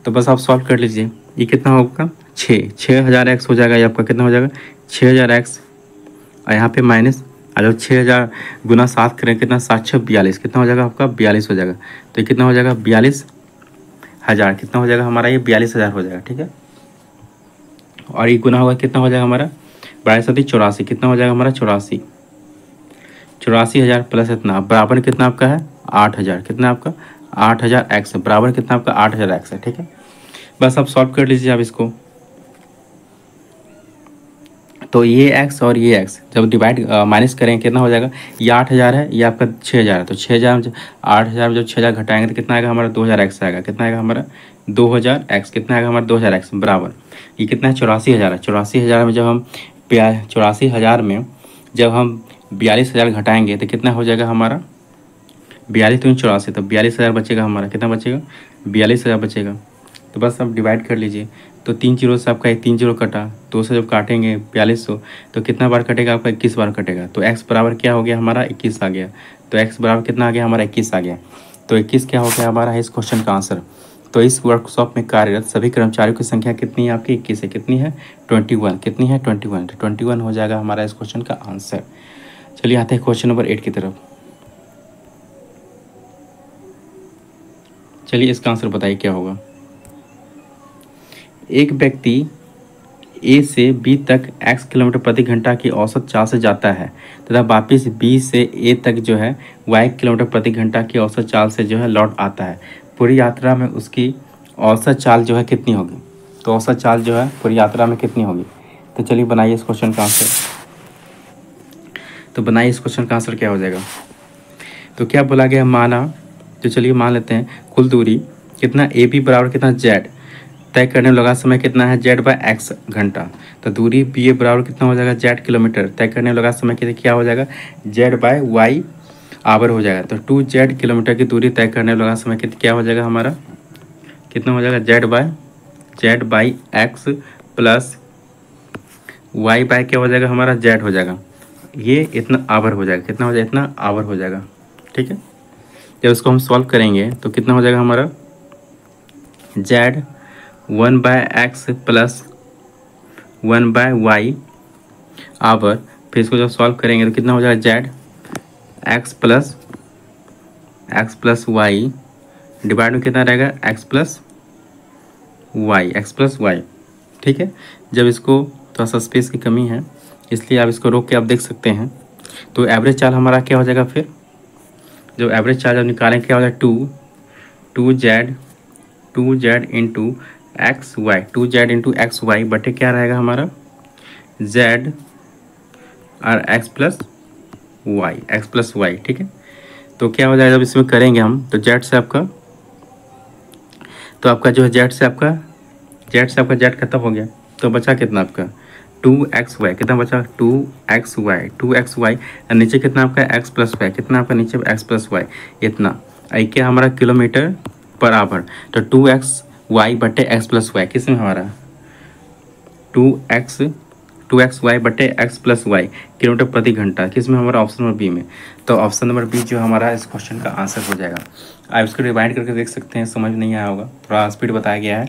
तो बस आप सॉल्व कर लीजिए। ये कितना होगा 6000x हो जाएगा। ये आपका कितना हो जाएगा 6000x और यहाँ पे माइनस, और जब 6000 गुना 7 करें कितना 7 6 42, कितना हो जाएगा आपका 42 हो जाएगा। तो ये कितना हो जाएगा 42000। कितना हो जाएगा हमारा ये 42000 हो जाएगा, ठीक है। और ये गुना होगा कितना हो जाएगा हमारा 82 कितना हो जाएगा हमारा 84,000 प्लस इतना बराबर कितना आपका है 8000। कितना आपका 8000x बराबर कितना आपका 8000x है, ठीक है। बस आप सॉल्व कर लीजिए आप इसको। तो ये x और ये x जब डिवाइड माइनस करेंगे कितना हो जाएगा, ये 8000 है, ये आपका 6000 है। तो 6000 में 8000 में जब 6000 घटाएंगे तो कितना आएगा हमारा 2000x आएगा। कितना आएगा हमारा 2000x। कितना आएगा हमारा 2000x बराबर ये कितना है 84,000 है। 84,000 में जब हम 84,000 में जब हम 42,000 घटाएंगे तो कितना हो जाएगा हमारा 42 × 84, तो 42,000 बचेगा हमारा। कितना बचेगा 42,000 बचेगा। तो बस अब डिवाइड कर लीजिए। तो 3 जीरो से आपका 3 जीरो कटा, 2 से जब काटेंगे 4200, तो कितना बार कटेगा आपका 21 बार कटेगा। तो x बराबर क्या हो गया हमारा 21 आ गया। तो x बराबर कितना आ गया हमारा 21 आ गया। तो 21 क्या हो गया हमारा इस क्वेश्चन का आंसर। तो इस वर्कशॉप में कार्यरत सभी कर्मचारियों की संख्या कितनी है आपकी 21 है। कितनी है 21। कितनी है 21। तो 21 हो जाएगा हमारा इस क्वेश्चन का आंसर। चलिए आते हैं क्वेश्चन नंबर 8 की तरफ। चलिए इसका आंसर बताइए क्या होगा। एक व्यक्ति ए से बी तक x किलोमीटर प्रति घंटा की औसत चाल से जाता है तथा वापस बी से ए तक जो है y किलोमीटर प्रति घंटा की औसत चाल से जो है लौट आता है। पूरी यात्रा में उसकी औसत चाल जो है कितनी होगी। तो औसत चाल जो है पूरी यात्रा में कितनी होगी। तो चलिए बनाइए इस क्वेश्चन का आंसर। तो बनाइए इस क्वेश्चन का आंसर क्या हो जाएगा। तो क्या बोला गया माना, तो चलिए मान लेते हैं कुल दूरी कितना ए बी बराबर कितना जेड तय करने में लगा समय कितना है जेड बाय एक्स घंटा। तो दूरी बी ए बराबर कितना हो जाएगा जेड किलोमीटर तय करने में लगा समय क्या हो जाएगा जेड बाय वाई आवर हो जाएगा। तो 2 जेड किलोमीटर की दूरी तय करने में लगा समय क्या हो जाएगा हमारा कितना हो जाएगा Z by X plus Y by क्या हो जाएगा हमारा जेड हो जाएगा। ये इतना आवर हो जाएगा। कितना हो जाएगा इतना आवर हो जाएगा। ठीक है, जब इसको हम सॉल्व करेंगे तो कितना हो जाएगा हमारा Z 1 by X plus 1 by Y आवर। फिर इसको जब सॉल्व करेंगे तो कितना हो जाएगा Z X plus Y divide में कितना रहेगा एक्स प्लस वाई। ठीक है, जब इसको थोड़ा सा स्पेस की कमी है इसलिए आप इसको रोक के आप देख सकते हैं। तो एवरेज चाल हमारा क्या हो जाएगा फिर जब एवरेज चार्ज जब निकालेंगे क्या हो जाएगा two Z into X Y बटे क्या रहेगा हमारा जेड और एक्स प्लस वाई। ठीक है, तो क्या हो जाएगा जब इसमें करेंगे हम तो जेड से आपका जो है जेड जेड खत्म हो गया। तो बचा कितना आपका 2xy कितना बचा 2xy और नीचे कितना आपका x प्लस वाई कितना आपका नीचे x प्लस वाई इतना आई क्या हमारा किलोमीटर पर आवर। तो 2xy बटे x प्लस वाई किस में हमारा 2xy बटे x प्लस वाई किलोमीटर प्रति घंटा किस में हमारा ऑप्शन नंबर बी में। तो ऑप्शन नंबर बी जो हमारा इस क्वेश्चन का आंसर हो जाएगा। आप इसको रिवाइंड करके देख सकते हैं, समझ नहीं आया होगा, थोड़ा स्पीड बताया गया है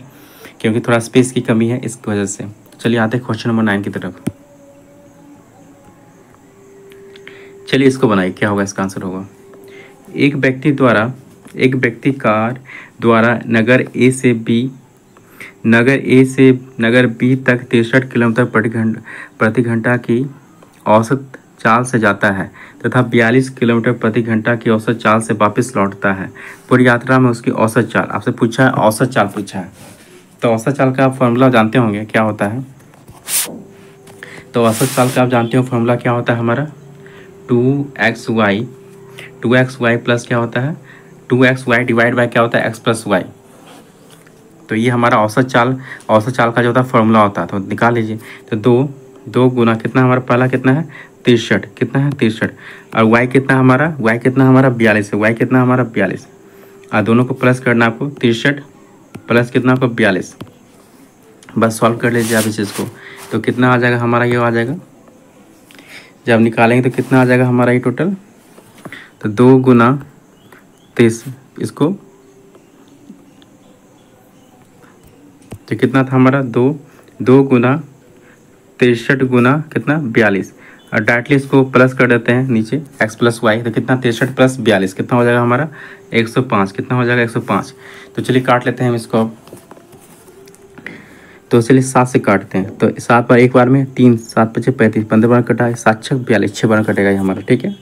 क्योंकि थोड़ा स्पेस की कमी है इस वजह से। चलिए आते हैं क्वेश्चन नंबर 9 की तरफ। चलिए इसको बनाइए क्या होगा इसका आंसर होगा एक व्यक्ति कार द्वारा नगर नगर बी तक 63 किलोमीटर प्रति घंटा की औसत चाल से जाता है तथा 42 किलोमीटर प्रति घंटा की औसत चाल से वापस लौटता है। पूरी यात्रा में उसकी औसत चाल आपसे पूछा है, औसत चाल पूछा है। तो औसत चाल का आप फॉर्मूला जानते होंगे क्या होता है। तो औसत चाल का आप जानते हो फॉर्मूला क्या होता है हमारा 2xy प्लस क्या होता है 2xy डिवाइड बाय क्या होता है x प्लस वाई। तो ये हमारा औसत चाल का जो होता है फॉर्मूला होता है। तो निकाल लीजिए। तो दो गुना कितना हमारा पहला कितना है 63 कितना है 63 और y कितना हमारा 42 है। y कितना हमारा 42 और दोनों को प्लस करना आपको 63 प्लस कितना आपको 42। बस सॉल्व कर लीजिए आप इस चीज़ को। तो कितना आ जाएगा हमारा ये आ जाएगा जब निकालेंगे तो कितना आ जाएगा हमारा ये टोटल। तो 2 गुना 23 इसको तो कितना था हमारा 2 गुना 63 गुना कितना 42 और डायरेक्टली इसको प्लस कर देते हैं नीचे x प्लस वाई। तो कितना 63 प्लस 42 कितना हो जाएगा हमारा 105 कितना हो जाएगा 105। तो चलिए काट लेते हैं हम इसको। तो चलिए 7 से काटते हैं। तो 7 बार एक बार में 3 7 5 35 15 बार कटा है 7 6 42 6 बार कटेगा ये हमारा। ठीक है,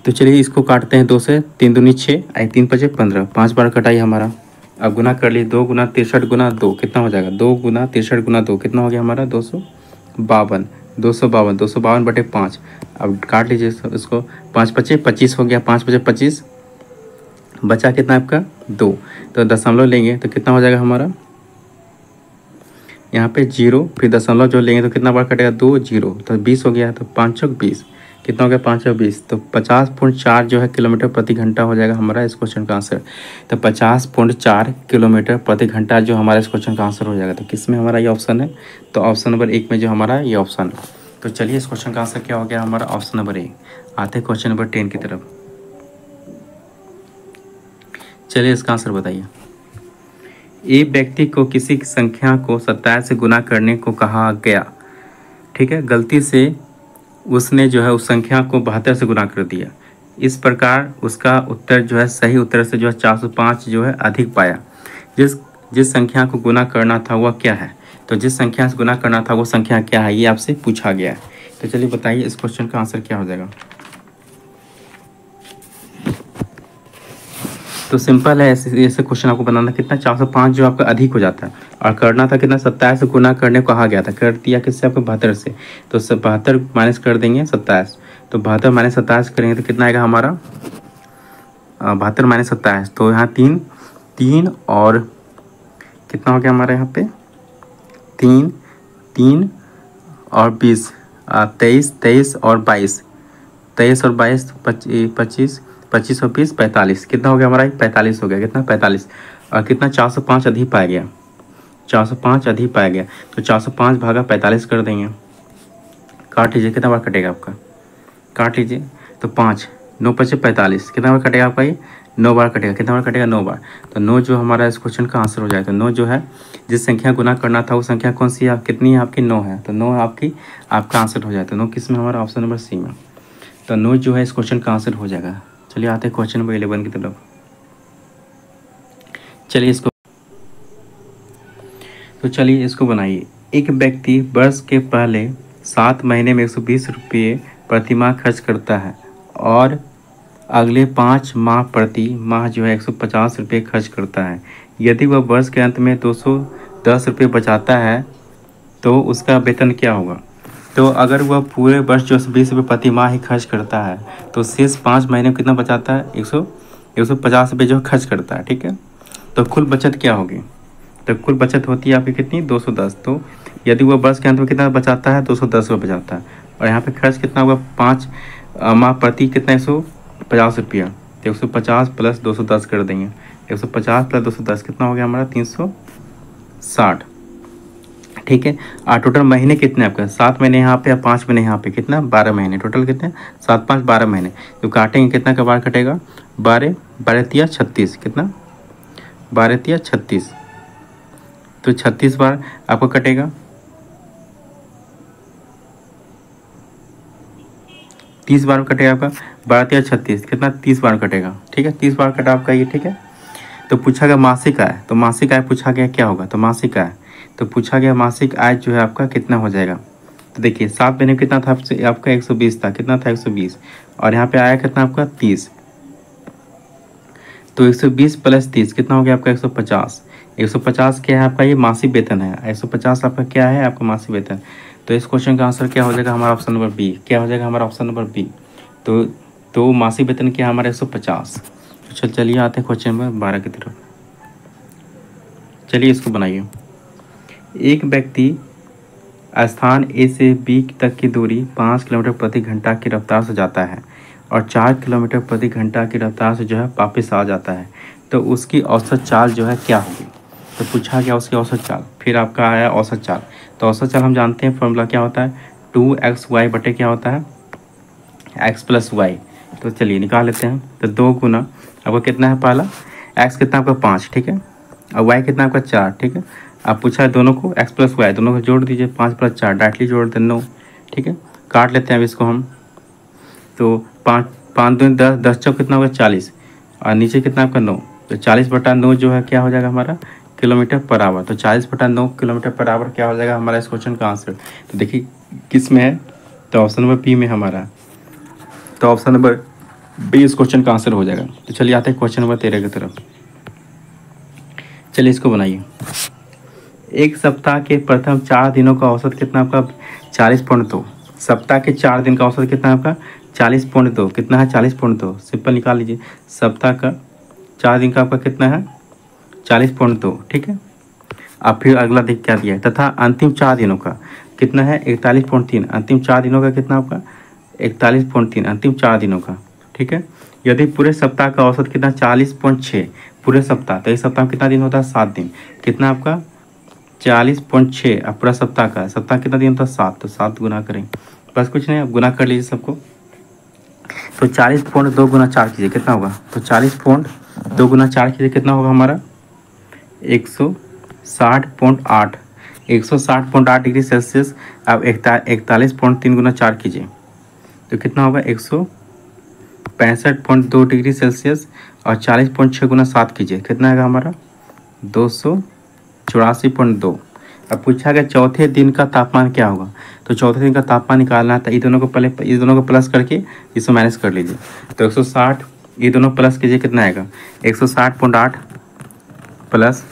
तो चलिए इसको काटते हैं 2 से 3 दूनी 6 आई 3 5 15 5 बार कटाई हमारा। अब गुना कर लिए 2 गुना 63 गुना 2 कितना हो जाएगा 2 गुना 63 गुना 2 कितना हो गया हमारा 252 बटे 5। अब काट लीजिए इसको 5 5 25 हो गया 5 5 25 बचा कितना आपका 2। तो दशमलव लेंगे तो कितना हो जाएगा हमारा यहाँ पे 0 फिर दशमलव जो लेंगे तो कितना बार कटेगा 2 0 तो 20 हो गया। तो 5 चौक 20 कितना हो गया 5 और 20, तो 50.4 जो है किलोमीटर प्रति घंटा हो जाएगा हमारा इस क्वेश्चन का आंसर। तो 50.4 किलोमीटर प्रति घंटा जो हमारा इस क्वेश्चन का आंसर हो जाएगा। तो किस में हमारा ये ऑप्शन है, तो ऑप्शन नंबर 1 में जो हमारा ये ऑप्शन है। तो चलिए इस क्वेश्चन का आंसर क्या हो गया हमारा ऑप्शन नंबर 1। आते हैं क्वेश्चन नंबर 10 की तरफ। चलिए इसका आंसर बताइए। एक व्यक्ति को किसी संख्या को 27 से गुना करने को कहा गया, ठीक है, गलती से उसने जो है उस संख्या को 72 से गुना कर दिया। इस प्रकार उसका उत्तर जो है सही उत्तर से जो है 405 जो है अधिक पाया। जिस संख्या को गुना करना था वह क्या है, तो जिस संख्या से गुना करना था वो संख्या क्या है, ये आपसे पूछा गया है। तो चलिए बताइए इस क्वेश्चन का आंसर क्या हो जाएगा। तो सिंपल है, ऐसे क्वेश्चन आपको बनाना। कितना 405 जो आपका अधिक हो जाता है, और करना था कितना 27 से गुना करने को कहा गया था, कर दिया किससे आपको 72 से। तो 72 माइनस कर देंगे 27, तो 72 माइनस 27 करेंगे तो कितना आएगा हमारा 72 माइनस 27, तो यहाँ 3 और कितना हो गया हमारे यहाँ पे 3 और 20, 23 और 22, 23 और 22 25 और 20 45, कितना हो गया हमारा 45 हो गया। कितना 45, और कितना 405 अधिक पाया गया, 405 अधिक पाया गया। तो 405 भागा 45 कर देंगे, काट लीजिए कितना बार कटेगा आपका, काट लीजिए। तो 5 9 5 45, कितना बार कटेगा आपका ये 9 बार कटेगा। कितना बार कटेगा 9 बार। तो 9 जो हमारा इस क्वेश्चन का आंसर हो जाएगा। तो 9 जो है जिस संख्या गुना करना था वो संख्या कौन सी है, कितनी है आपकी 9 है। तो 9 आपका आंसर हो जाएगा। तो 9 किस में हमारा ऑप्शन नंबर सी में। तो 9 जो है इस क्वेश्चन का आंसर हो जाएगा। चलिए आते हैं क्वेश्चन नंबर 11 की तरफ। चलिए इसको बनाइए। एक व्यक्ति वर्ष के पहले 7 महीने में 120 रुपये प्रति माह खर्च करता है और अगले 5 माह प्रति माह जो है 150 रुपये खर्च करता है। यदि वह वर्ष के अंत में 210 रुपये बचाता है तो उसका वेतन क्या होगा। तो अगर वह पूरे वर्ष जो 20 रुपये प्रति माह ही खर्च करता है तो शेष 5 महीने में कितना बचाता है 150 रुपये जो खर्च करता है, ठीक है। तो कुल बचत क्या होगी, तो कुल बचत होती है आपकी कितनी 210। तो यदि वह वर्ष के अंत में कितना बचाता है 210 रुपये बचाता है, और यहाँ पे खर्च कितना होगा 5 माह प्रति कितना 150 रुपया। तो 150 प्लस 210 कर देंगे, 150 प्लस 210 कितना हो गया हमारा 360, ठीक है। और टोटल महीने कितने आपका 7 महीने यहाँ पे या 5 महीने यहाँ पे, कितना 12 महीने, टोटल कितने 7 5 12 महीने। तो काटेंगे कितना का बार कटेगा 12 36, कितना 12 36, तो 36 बार आपको कटेगा, 30 बार कटेगा आपका 12 36, कितना 30 बार कटेगा, ठीक है। 30 बार कटा आपका ये, ठीक है। तो पूछा गया मासिक आय, तो मासिक आय पूछा गया क्या होगा, तो मासिक आय तो पूछा गया मासिक आय जो है आपका कितना हो जाएगा। तो देखिए 7 महीने में कितना था आपका 120 था, कितना था 120, और यहाँ पे आया कितना आपका 30, तो 120 प्लस 30 कितना हो गया आपका 150। 150 क्या है आपका ये मासिक वेतन है, 150 आपका क्या है आपका मासिक वेतन। तो इस क्वेश्चन का आंसर क्या हो जाएगा हमारा ऑप्शन नंबर बी, क्या हो जाएगा हमारा ऑप्शन नंबर बी। तो मासिक वेतन क्या है हमारा 150। तो चलिए आते हैं क्वेश्चन नंबर 12 की तरफ। चलिए इसको बनाइए। एक व्यक्ति स्थान ए से बी तक की दूरी 5 किलोमीटर प्रति घंटा की रफ्तार से जाता है और 4 किलोमीटर प्रति घंटा की रफ्तार से जो है वापस आ जाता है, तो उसकी औसत चाल जो है क्या होगी। तो पूछा गया उसकी औसत चाल, फिर आपका आया औसत चाल। तो औसत चाल हम जानते हैं फॉर्मूला क्या होता है 2xy बटे क्या होता है x प्लस वाई। तो चलिए निकाल लेते हैं। तो 2 गुना आपका कितना है पहला x कितना आपका 5, ठीक है, और y कितना आपका 4, ठीक है। आप पूछा है दोनों को x प्लस वाई दोनों को जोड़ दीजिए, 5 प्लस 4 डायरेक्टली जोड़ दें 9, ठीक है। काट लेते हैं अब इसको हम। तो 5 2 10 10 चौक कितना होगा 40, और नीचे कितना आपका 9, तो 40 बटा 9 जो है क्या हो जाएगा हमारा किलोमीटर पर आवर। तो 40 बटा 9 किलोमीटर पर आवर क्या हो जाएगा हमारा इस क्वेश्चन का आंसर। तो देखिए किस में है, तो ऑप्शन नंबर बी में हमारा, तो ऑप्शन नंबर बी इस क्वेश्चन का आंसर हो जाएगा। तो चलिए आते हैं क्वेश्चन नंबर 13 की तरफ। चलिए इसको बनाइए। एक सप्ताह के प्रथम 4 दिनों का औसत कितना आपका 40.2। सप्ताह के 4 दिन का औसत कितना आपका 40.2, कितना है 40.2, सिंपल निकाल लीजिए। सप्ताह का 4 दिन का आपका कितना है 40.2, ठीक है। अब फिर अगला देख क्या दिया है, तथा अंतिम 4 दिनों का कितना है 41.3। अंतिम 4 दिनों का कितना आपका 41.3 अंतिम 4 दिनों का, ठीक है। यदि पूरे सप्ताह का औसत कितना 40.6 पूरे सप्ताह, तो इस सप्ताह में कितना दिन होता है 7 दिन, कितना आपका 40.6 अब पूरा सप्ताह का, सप्ताह कितना दिन होता है 7, तो 7 गुना करें, बस कुछ नहीं, अब गुना कर लीजिए सबको। तो 40.2 गुना 4 कीजिए कितना होगा, तो 40.2 गुना 4 कीजिए कितना होगा हमारा 160.8 160.8 डिग्री सेल्सियस। अब 41.3 गुना 4 कीजिए तो कितना होगा 165.2 डिग्री सेल्सियस। और 40.6 गुना 7 कीजिए कितना आएगा हमारा 284.2। अब पूछा गया चौथे दिन का तापमान क्या होगा, तो चौथे दिन का तापमान निकालना था, ये दोनों को पहले इस दोनों को प्लस करके इसको माइनस कर लीजिए। तो 160 ये दोनों प्लस कीजिए कितना आएगा 160.8 प्लस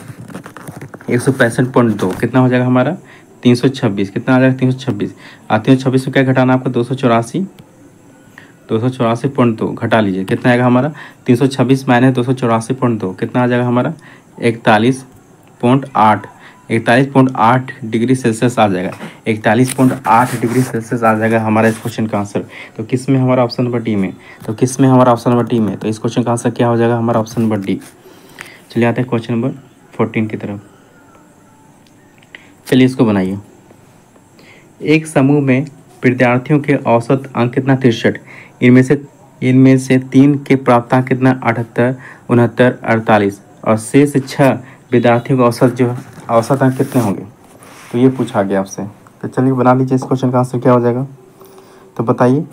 165.2 कितना हो जाएगा हमारा 326, कितना आ जाएगा 326। 326 को क्या घटाना आपको 284.2 घटा लीजिए कितना आएगा हमारा 326 माइनस 284.2 कितना आ जाएगा हमारा 41.8 डिग्री सेल्सियस आ जाएगा। 41.8 डिग्री सेल्सियस आ जाएगा हमारा इस क्वेश्चन का आंसर। तो किस में हमारा ऑप्शन नंबर डी में, तो किस में हमारा ऑप्शन नंबर डी में, तो इस क्वेश्चन का आंसर क्या हो जाएगा हमारा ऑप्शन नंबर डी। चलिए आते हैं क्वेश्चन नंबर 14 की तरफ। चलिए इसको बनाइए। एक समूह में विद्यार्थियों के औसत अंक कितना 63, इनमें से 3 के प्राप्तांक कितना 78, 69, 48 और शेष 6 विद्यार्थियों का औसत अंक कितने होंगे, तो ये पूछा गया आपसे। तो चलिए बना लीजिए इस क्वेश्चन का आंसर क्या हो जाएगा, तो बताइए।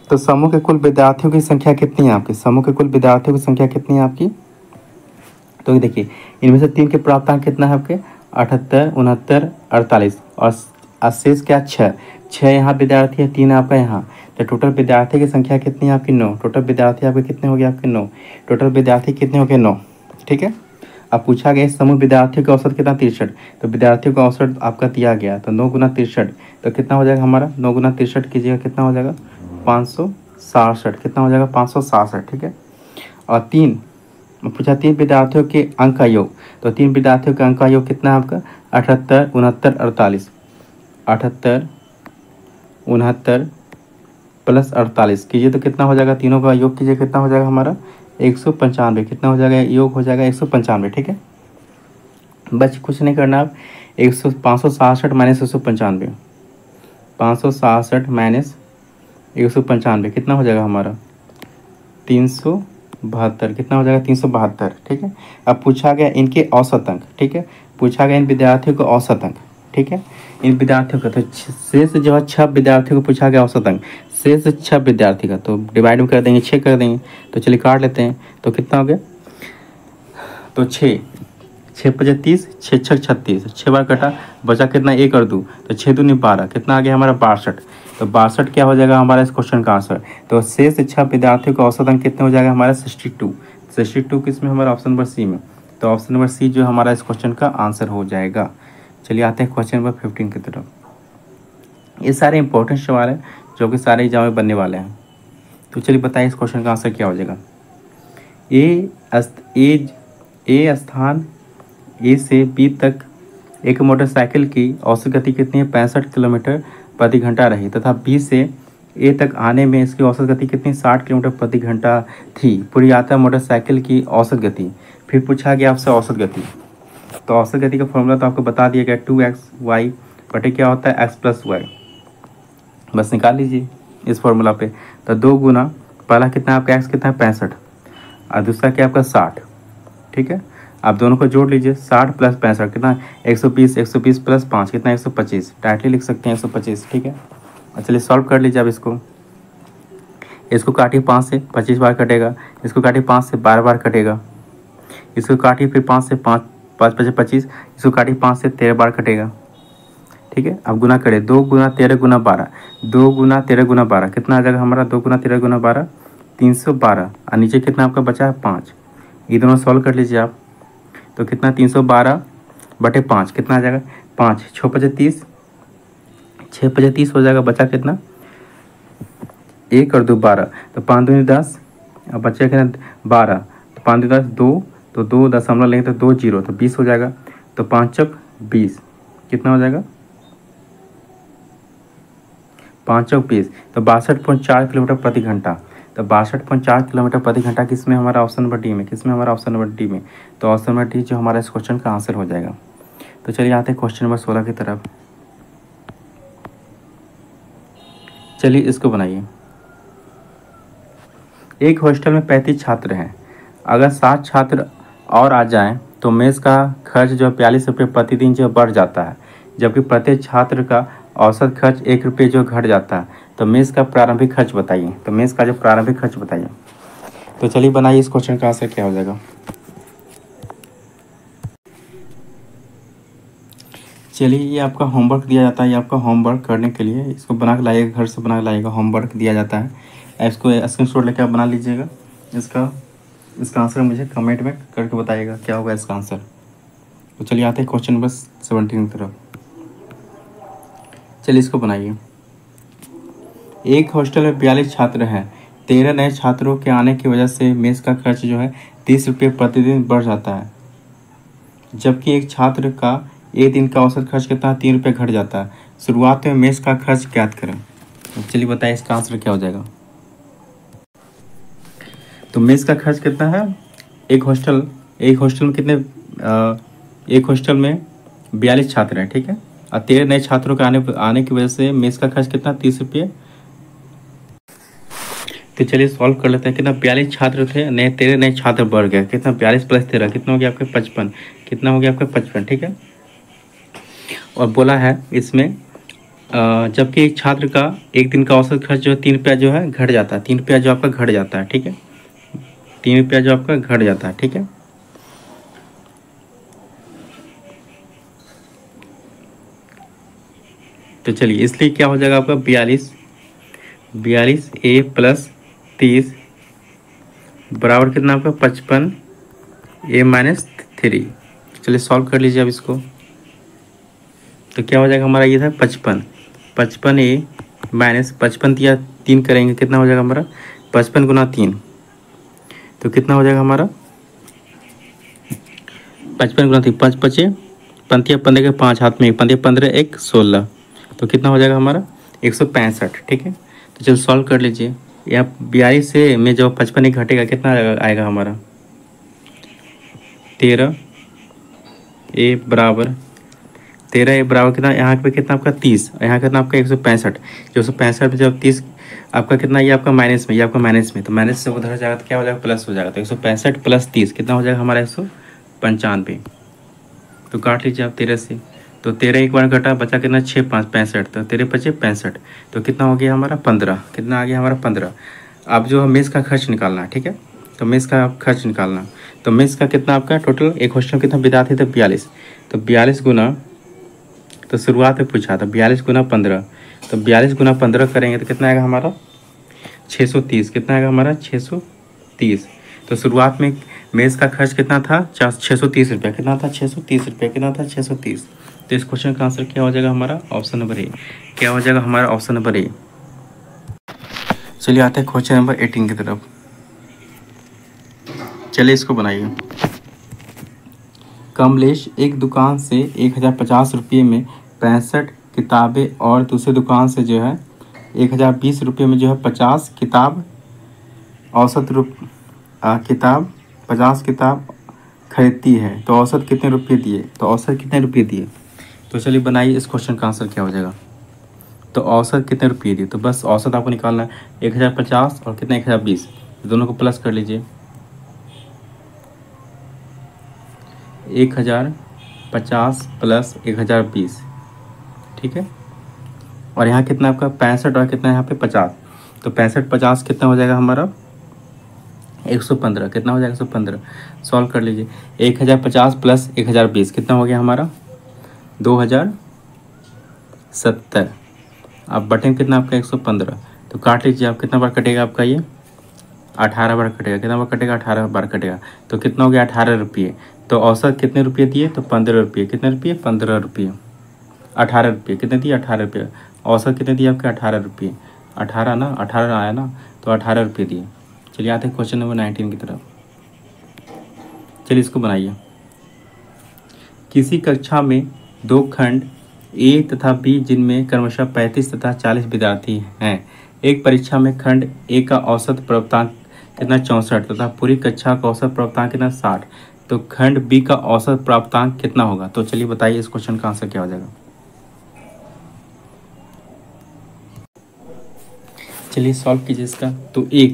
तो समूह के कुल विद्यार्थियों की संख्या कितनी है आपकी, समूह के कुल विद्यार्थियों की संख्या कितनी है आपकी, तो देखिए इनमें से 3 के प्राप्तांक कितना है आपके 78, 69, 48 और शेष क्या 6 यहाँ विद्यार्थी है, 3 आपका यहाँ। तो टोटल विद्यार्थी की संख्या कितनी है आपकी 9, टोटल विद्यार्थी आपके कितने हो गए आपके 9, टोटल विद्यार्थी कितने हो गए 9, ठीक है। अब पूछा गया इस समूह विद्यार्थियों का औसत कितना 63, तो विद्यार्थियों का औसत आपका दिया गया, तो 9 गुना 63 तो कितना हो जाएगा हमारा 9 गुना 63 कीजिएगा कितना हो जाएगा 567, कितना हो जाएगा 567, ठीक है। और 3 पूछा 3 विद्यार्थियों के अंक का योग, तो 3 विद्यार्थियों का अंक का योग कितना है आपका 78, 69, 48, 78, 69 प्लस 48 कीजिए तो कितना हो जाएगा, तीनों का योग कीजिए कितना हो जाएगा हमारा 195, कितना हो जाएगा योग हो जाएगा 195, ठीक है। बस कुछ नहीं करना आप 567 माइनस 195, 567 माइनस 195 कितना हो जाएगा हमारा 372, कितना हो जाएगा 372, ठीक है। अब पूछा गया इनके औसत अंक, ठीक है, पूछा गया इन विद्यार्थियों को औसत अंक, ठीक है, इन विद्यार्थियों का। तो शेष जो है 6 विद्यार्थियों को पूछा गया औसत अंक, शेष 6 विद्यार्थी का, तो डिवाइड में कर देंगे 6 कर देंगे, तो चलिए काट लेते हैं, तो कितना हो गया, तो 6 5 30, 6 6 36, 6 बार कटा बचा कितना 1 और 2, तो 6 दूनी 12, कितना आ गया हमारा 62, तो 62 क्या हो जाएगा हमारा इस क्वेश्चन का आंसर। तो शेष 6 विद्यार्थियों का औसत अंक कितने हो जाएगा हमारा 62 किस में हमारा ऑप्शन नंबर सी में, तो ऑप्शन नंबर सी जो हमारा इस क्वेश्चन का आंसर हो जाएगा। चलिए आते हैं क्वेश्चन नंबर 15 की तरफ। ये सारे इंपॉर्टेंट सवाल हैं जो कि सारे एग्जाम में बनने वाले हैं। तो चलिए बताइए इस क्वेश्चन का आंसर क्या हो जाएगा। ए स्थान ए से बी तक एक मोटरसाइकिल की औसत गति कितनी है 65 किलोमीटर प्रति घंटा रही तथा बी से ए तक आने में इसकी औसत गति कितनी 60 किलोमीटर प्रति घंटा थी। पूरी यात्रा मोटरसाइकिल की औसत गति। फिर पूछा गया आपसे औसत गति, तो औसत गति का फॉर्मूला तो आपको बता दिया गया 2xy बटे क्या होता है x प्लस वाई, बस निकाल लीजिए इस फॉर्मूला पे। तो 2 गुना पहला कितना आपका x कितना है 65 और दूसरा क्या आपका 60, ठीक है। आप दोनों को जोड़ लीजिए 60 प्लस 65 कितना 120, 120 प्लस 5 कितना 125, डायरेक्टली लिख सकते हैं 125, ठीक है। और चलिए सॉल्व कर लीजिए आप इसको काटिए 5 से 25 बार कटेगा, इसको काटिए 5 से 12 बार कटेगा, इसको काटिए फिर 5 से 5 25, इसको काटिए 5 से 13 बार कटेगा, ठीक है। अब गुना करें 2 गुना 13 गुना 12, 2 गुना 13 गुना 12 कितना आ जाएगा हमारा 2 गुना 13 गुना 12 312 और नीचे कितना आपका बचा है 5। ये दोनों सॉल्व कर लीजिए आप, तो कितना 312 बटे 5 कितना आ जाएगा 5 6 25 हो जाएगा, बचा कितना 1 और 2 12, तो 5 दूनी 10 और बचा कितना 12, तो 5 दूनी 10 2, तो 2 दशमलव लेंगे तो 2 0, तो 20 हो जाएगा, तो 5 चौक 20 कितना हो जाएगा 5 पीस, तो 62.4 किलोमीटर प्रति घंटा। तो 62.4 किलोमीटर प्रति घंटा किसमें हमारा ऑप्शन नंबर डी में, किसमें हमारा ऑप्शन नंबर डी में। तो ऑप्शन नंबर डी जो हमारा इस क्वेश्चन का आंसर हो जाएगा। तो चलिए आते हैं क्वेश्चन नंबर 16 की तरफ। चलिए इसको बनाइए। एक हॉस्टल में 35 छात्र हैं। अगर 7 छात्र और आ जाएं तो मेस का खर्च जो 42 रुपये प्रतिदिन जो बढ़ जाता है, जबकि प्रत्येक छात्र का औसत खर्च 1 रुपये जो घट जाता है। तो मेस का प्रारंभिक खर्च बताइए। तो मेस का जो प्रारंभिक खर्च बताइए। तो चलिए बनाइए, इस क्वेश्चन का आंसर क्या हो जाएगा। चलिए ये आपका होमवर्क दिया जाता है, ये आपका होमवर्क करने के लिए इसको बना के लाइएगा, घर से बना के लाइएगा। होमवर्क दिया जाता है, इसको स्क्रीनशॉट लेकर आप बना लीजिएगा। इसका आंसर मुझे कमेंट में करके बताइएगा क्या होगा इसका आंसर। तो चलिए आते हैं क्वेश्चन नंबर 17 की तरफ। चलिए इसको बनाइए। एक हॉस्टल में 42 छात्र हैं। 13 नए छात्रों के आने की वजह से मेस का खर्च जो है 30 रुपये प्रतिदिन बढ़ जाता है, जबकि एक छात्र का एक दिन का औसत खर्च कितना 3 रुपये घट जाता है। शुरुआत में मेस का खर्च ज्ञात करें। तो चलिए बताइए इसका आंसर क्या हो जाएगा। तो मेस का खर्च कितना है, एक हॉस्टल में कितने एक हॉस्टल में 42 छात्र हैं, ठीक है, और 13 नए छात्रों के आने की वजह से मेस का खर्च कितना 30 रुपये। तो चलिए सॉल्व कर लेते हैं। कितना 42 छात्र थे, 13 नए छात्र बढ़ गए। कितना 42 + 13 कितना हो गया आपके 55, कितना हो गया आपका 55, ठीक है। और बोला है इसमें जबकि एक छात्र का एक दिन का औसत खर्च जो है 3 रुपया जो है घट जाता है। 3 रुपया जो आपका घट जाता है, ठीक है, 3 रुपया जो आपका घट जाता है, ठीक है। तो चलिए इसलिए क्या हो जाएगा आपका 42 A + 30 बराबर कितना आपका 55 A - 3। चलिए सॉल्व कर लीजिए अब इसको। तो क्या हो जाएगा हमारा, ये था 55 A - 55 या 3 करेंगे कितना हो जाएगा हमारा 55 × 3। तो कितना हो जाएगा हमारा 55 × 3 5 5 पंतिया 15 के 5 हाथ में 15 15 1 16। तो कितना हो जाएगा हमारा 165, ठीक है। तो चलो सॉल्व कर लीजिए। यहाँ 42 से में जब 55 घटेगा कितना आएगा हमारा 13 A बराबर कितना, यहाँ पे कितना आपका 30, यहाँ कितना आपका 165। 165 में जब 30 आपका कितना, ये आपका माइनस में, ये आपका माइनस में, तो माइनस से उधर जाएगा तो क्या हो जाएगा प्लस हो जाएगा। तो 165 + 30 कितना हो जाएगा हमारा 195। तो काट लीजिए आप 13 से। तो 13 एक बार कटा, बचा कितना 6 5 65। तो 13 × 5 = 65। तो कितना हो गया हमारा 15। कितना आ गया हमारा 15। अब जो मेस का खर्च निकालना है, ठीक है। तो मेस का खर्च निकालना, तो मेस का कितना आपका टोटल एक हॉस्टल कितना विद्यार्थी थे 42। तो 42 गुना, तो शुरुआत में पूछा था 42 × 15। तो 42 × 15 करेंगे तो कितना आएगा हमारा 630। कितना आएगा हमारा 630। तो शुरुआत में मेस का खर्च कितना था 630 रुपये। कितना था 630 रुपये, कितना था 630। तो इस क्वेश्चन का आंसर क्या हो जाएगा हमारा ऑप्शन नंबर ए। क्या हो जाएगा हमारा ऑप्शन नंबर ए। चलिए आते हैं क्वेश्चन नंबर 18 की तरफ। चलिए इसको बनाइए। कमलेश एक दुकान से 1050 रुपये में 65 किताबें और दूसरी दुकान से जो है 1020 रुपये में जो है 50 किताब किताब 50 किताब खरीदती है। तो औसत कितने रुपये दिए। तो औसत कितने रुपये दिए। तो चलिए बनाइए, इस क्वेश्चन का आंसर क्या हो जाएगा। तो औसत कितने रुपये दिए। तो बस औसत आपको निकालना है 1050 और कितना 1020, दोनों को प्लस कर लीजिए। 1050 + 1020, ठीक है। और यहाँ कितना आपका 65 और कितना यहाँ पे 50। तो 65 50 कितना हो जाएगा हमारा 115। कितना हो जाएगा 115। सॉल्व कर लीजिए। 1050 + 1020 कितना हो गया हमारा 2070। अब बटन कितना आपका 115। तो काट लीजिए आप, कितना बार कटेगा आपका ये 18 बार कटेगा। कितना बार कटेगा 18 बार कटेगा। तो कितना हो गया 18 रुपये। तो औसत कितने रुपये दिए। तो 15 रुपये। कितने रुपये 15 रुपये। 18 रुपये कितने दिए 18 रुपये। औसत कितने दिए आपके 18 रुपये। 18 ना, 18 आया ना, तो 18 रुपये दिए। चलिए आते हैं क्वेश्चन नंबर 19 की तरफ। चलिए इसको बनाइए। किसी कक्षा में 2 खंड ए तथा बी जिनमें क्रमशः 35 तथा 40 विद्यार्थी हैं। एक परीक्षा में खंड ए का औसत प्राप्तांक कितना 64 तथा पूरी कक्षा का औसत प्राप्तांक कितना 60, तो खंड बी का औसत प्राप्तांक कितना होगा? तो चलिए बताइए इस क्वेश्चन का आंसर क्या हो जाएगा। चलिए सॉल्व कीजिए इसका। तो ए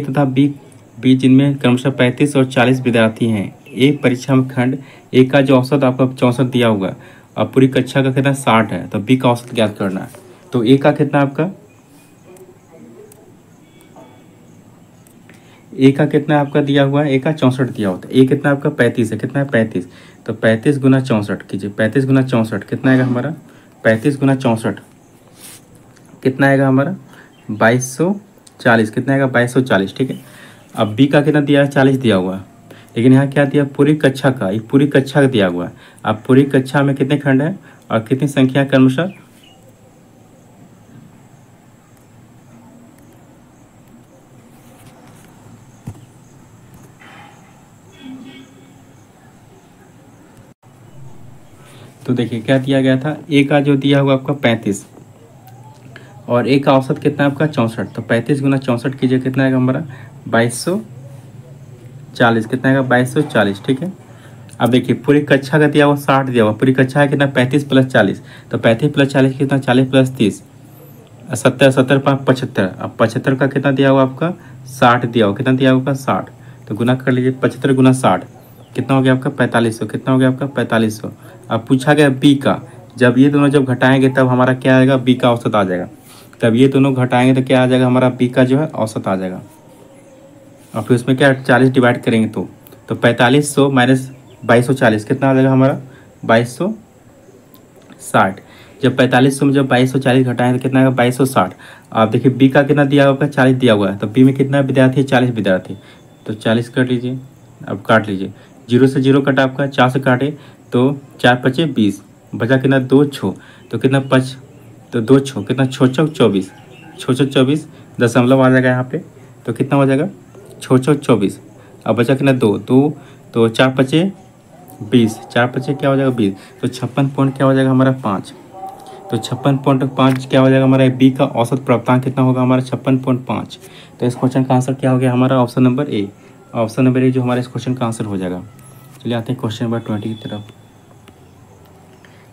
तथा बी जिनमें क्रमशः 35 और 40 विद्यार्थी हैं। एक परीक्षा में खंड ए का जो औसत आपका 64 दिया हुआ और पूरी कक्षा का कितना 60 है, तो बी का औसत ज्ञात करना है। तो ए का कितना आपका ए का कितना आपका दिया हुआ है, ए का 64 दिया होता है। ए कितना आपका 35 है, कितना है 35, तो 35 गुना 64 कीजिए। 35 गुना 64 कितना आएगा हमारा? 35 गुना 64 कितना आएगा हमारा? 2240। कितना आएगा? 2240। ठीक है। अब बी का कितना दिया है? 40 दिया हुआ है, लेकिन यहाँ क्या दिया? पूरी कक्षा का, ये पूरी कक्षा का दिया हुआ है। अब पूरी कक्षा में कितने खंड है और कितनी संख्या क्रमशः? तो देखिए क्या दिया गया था, ए का जो दिया हुआ आपका 35 और ए का औसत कितना है आपका 64, तो 35 गुना 64 कीजिए, कितना आएगा हमारा? 2240। कितना आएगा? 2240। ठीक है। अब देखिए पूरी कक्षा का दिया हुआ 60 दिया हुआ, पूरी कक्षा है कितना? 35 प्लस 40, तो 35 प्लस 40 कितना? 40 प्लस 30 70, 70 5 75। अब 75 का कितना दिया हुआ आपका? 60 दिया हुआ, कितना दिया होगा? 60। तो गुना कर लीजिए, 75 गुना 60 कितना हो गया आपका? 4500। कितना हो गया आपका? 4500। अब पूछा गया बी का, जब ये दोनों जब घटाएंगे तब हमारा क्या आएगा? बी का औसत आ जाएगा। तब ये दोनों घटाएंगे तो क्या आ जाएगा हमारा? बी का जो है औसत आ जाएगा। और फिर उसमें क्या 40 डिवाइड करेंगे तो 4500 माइनस 2240 कितना आ जाएगा हमारा? 2260। जब 4500 में जब 2240 घटाएं तो कितना आएगा? 2260। आप देखिए बी का कितना दिया हुआ है? 40 दिया हुआ है, तो बी में कितना विद्यार्थी? 40 विद्यार्थी। तो 40 कर लीजिए, अब काट लीजिए। 0 से 0 कटा आपका, 4 से काटे तो 4 पचे 20, बचा कितना? 2 छो, तो कितना 5, तो 2 छो कितना? 6 चौक 24, 6 चौक 24 दशमलव आ जाएगा यहाँ पे, तो कितना हो जाएगा? 6 चौक 24। अब बचा कितना? 2 2, तो 4 पचे 20, 4 पचे क्या हो जाएगा? 20, तो 56 पॉइंट क्या हो जाएगा हमारा? 5। तो 56.5 क्या हो जाएगा हमारा? बी का औसत प्राप्तांक कितना होगा हमारा? 56.5। तो इस क्वेश्चन का आंसर क्या हो गया हमारा? Option number A. Option number A जो हमारे इस क्वेश्चन का आंसर हो जाएगा। चलिए आते हैं क्वेश्चन नंबर 20 की तरफ।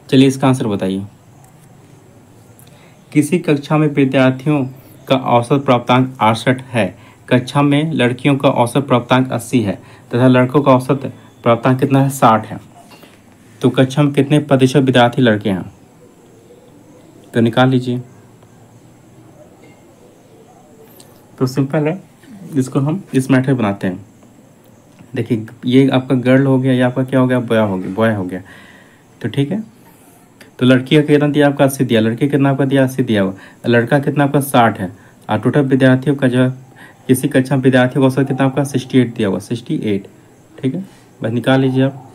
चलिए इसका आंसर बताइए। किसी कक्षा में विद्यार्थियों का औसत प्राप्तांक 68 है, कक्षा में लड़कियों का औसत प्राप्तांक 80 है तथा लड़कों का औसत प्राप्तांक कितना है? 60 है। तो कक्षा में कितने प्रतिशत विद्यार्थी लड़के हैं? तो निकाल लीजिए। तो सिंपल है, इसको हम इस मेथड बनाते हैं। देखिए ये आपका गर्ल हो गया, या आपका क्या हो गया? बॉय हो गया। तो ठीक है, तो लड़की का कितना दिया आपका? 80 दिया। लड़की कितना आपका दिया? 80 दिया हुआ। लड़का कितना आपका? 60 है। और टोटल विद्यार्थियों का जो है, किसी कक्षा में विद्यार्थियों का औसत कितना आपका? 68 दिया हुआ, 68। ठीक है, बस निकाल लीजिए आप।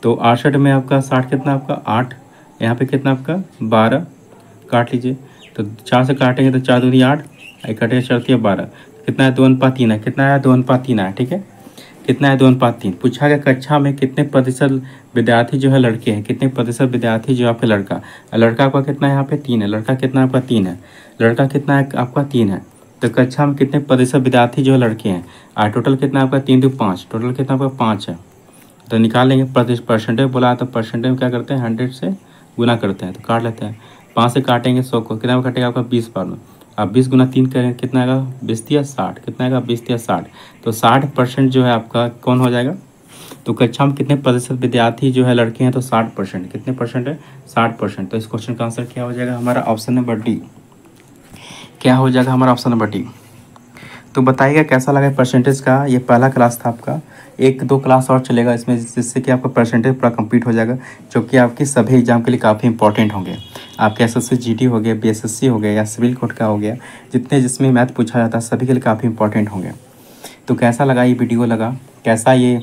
तो 68 में आपका 60 कितना आपका? 8, यहाँ पे कितना आपका? 12, काट लीजिए। तो 4 से काटेंगे तो 4 दूनी 8, कटेगा 4 12, कितना है? 2:3 है। कितना है? 2:3 है। ठीक है, कितना है? 2:3। पूछा गया कक्षा में कितने प्रतिशत विद्यार्थी जो है लड़के हैं, कितने प्रतिशत विद्यार्थी जो आपके लड़का। लड़का आपका कितना है? यहाँ पे 3 है। लड़का कितना आपका? 3 है। लड़का कितना है आपका? 3 है। तो कक्षा में कितने प्रतिशत विद्यार्थी जो है लड़के हैं, और टोटल कितना आपका? 3 2 5, टोटल कितना आपका? 5 है। तो निकाल लेंगे। परसेंटेज बोला तो परसेंटेज में क्या करते हैं? 100 से गुना करते हैं, तो काट लेते हैं। 5 से काटेंगे 100 को, कितना कटेगा आपका? 20 बार में। अब 20 गुना 3 करें कितना आएगा? 20 या 60, कितना आएगा? 20 या 60। तो 60% जो है आपका कौन हो जाएगा? तो कक्षा में कितने प्रतिशत विद्यार्थी जो है लड़के हैं, तो 60%। कितने परसेंट है? 60%। तो इस क्वेश्चन का आंसर क्या हो जाएगा हमारा? Option number D. क्या हो जाएगा हमारा? Option number D. तो बताइएगा कैसा लगा परसेंटेज का। ये पहला क्लास था आपका, 1-2 क्लास और चलेगा इसमें, जिससे कि आपका परसेंटेज पूरा कंप्लीट हो जाएगा, जो कि आपकी सभी एग्जाम के लिए काफ़ी इंपॉर्टेंट होंगे। आपके एसएससी जीडी हो गया, बीएसएससी हो गया, या सिविल कोड का हो गया, जिसमें मैथ पूछा जाता है सभी के लिए काफ़ी इंपॉर्टेंट होंगे। तो कैसा लगा ये वीडियो, लगा कैसा ये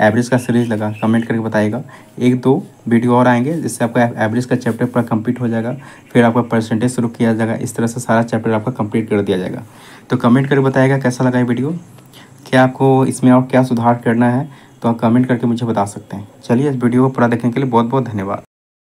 एवरेज का सीरीज लगा, कमेंट करके बताइएगा। 1-2 वीडियो और आएंगे जिससे आपका एवरेज का चैप्टर पूरा कंप्लीट हो जाएगा, फिर आपका परसेंटेज शुरू किया जाएगा। इस तरह से सारा चैप्टर आपका कंप्लीट कर दिया जाएगा। तो कमेंट करके बताइएगा कैसा लगा ये वीडियो, क्या आपको इसमें और क्या सुधार करना है, तो आप कमेंट करके मुझे बता सकते हैं। चलिए इस वीडियो को पूरा देखने के लिए बहुत बहुत धन्यवाद।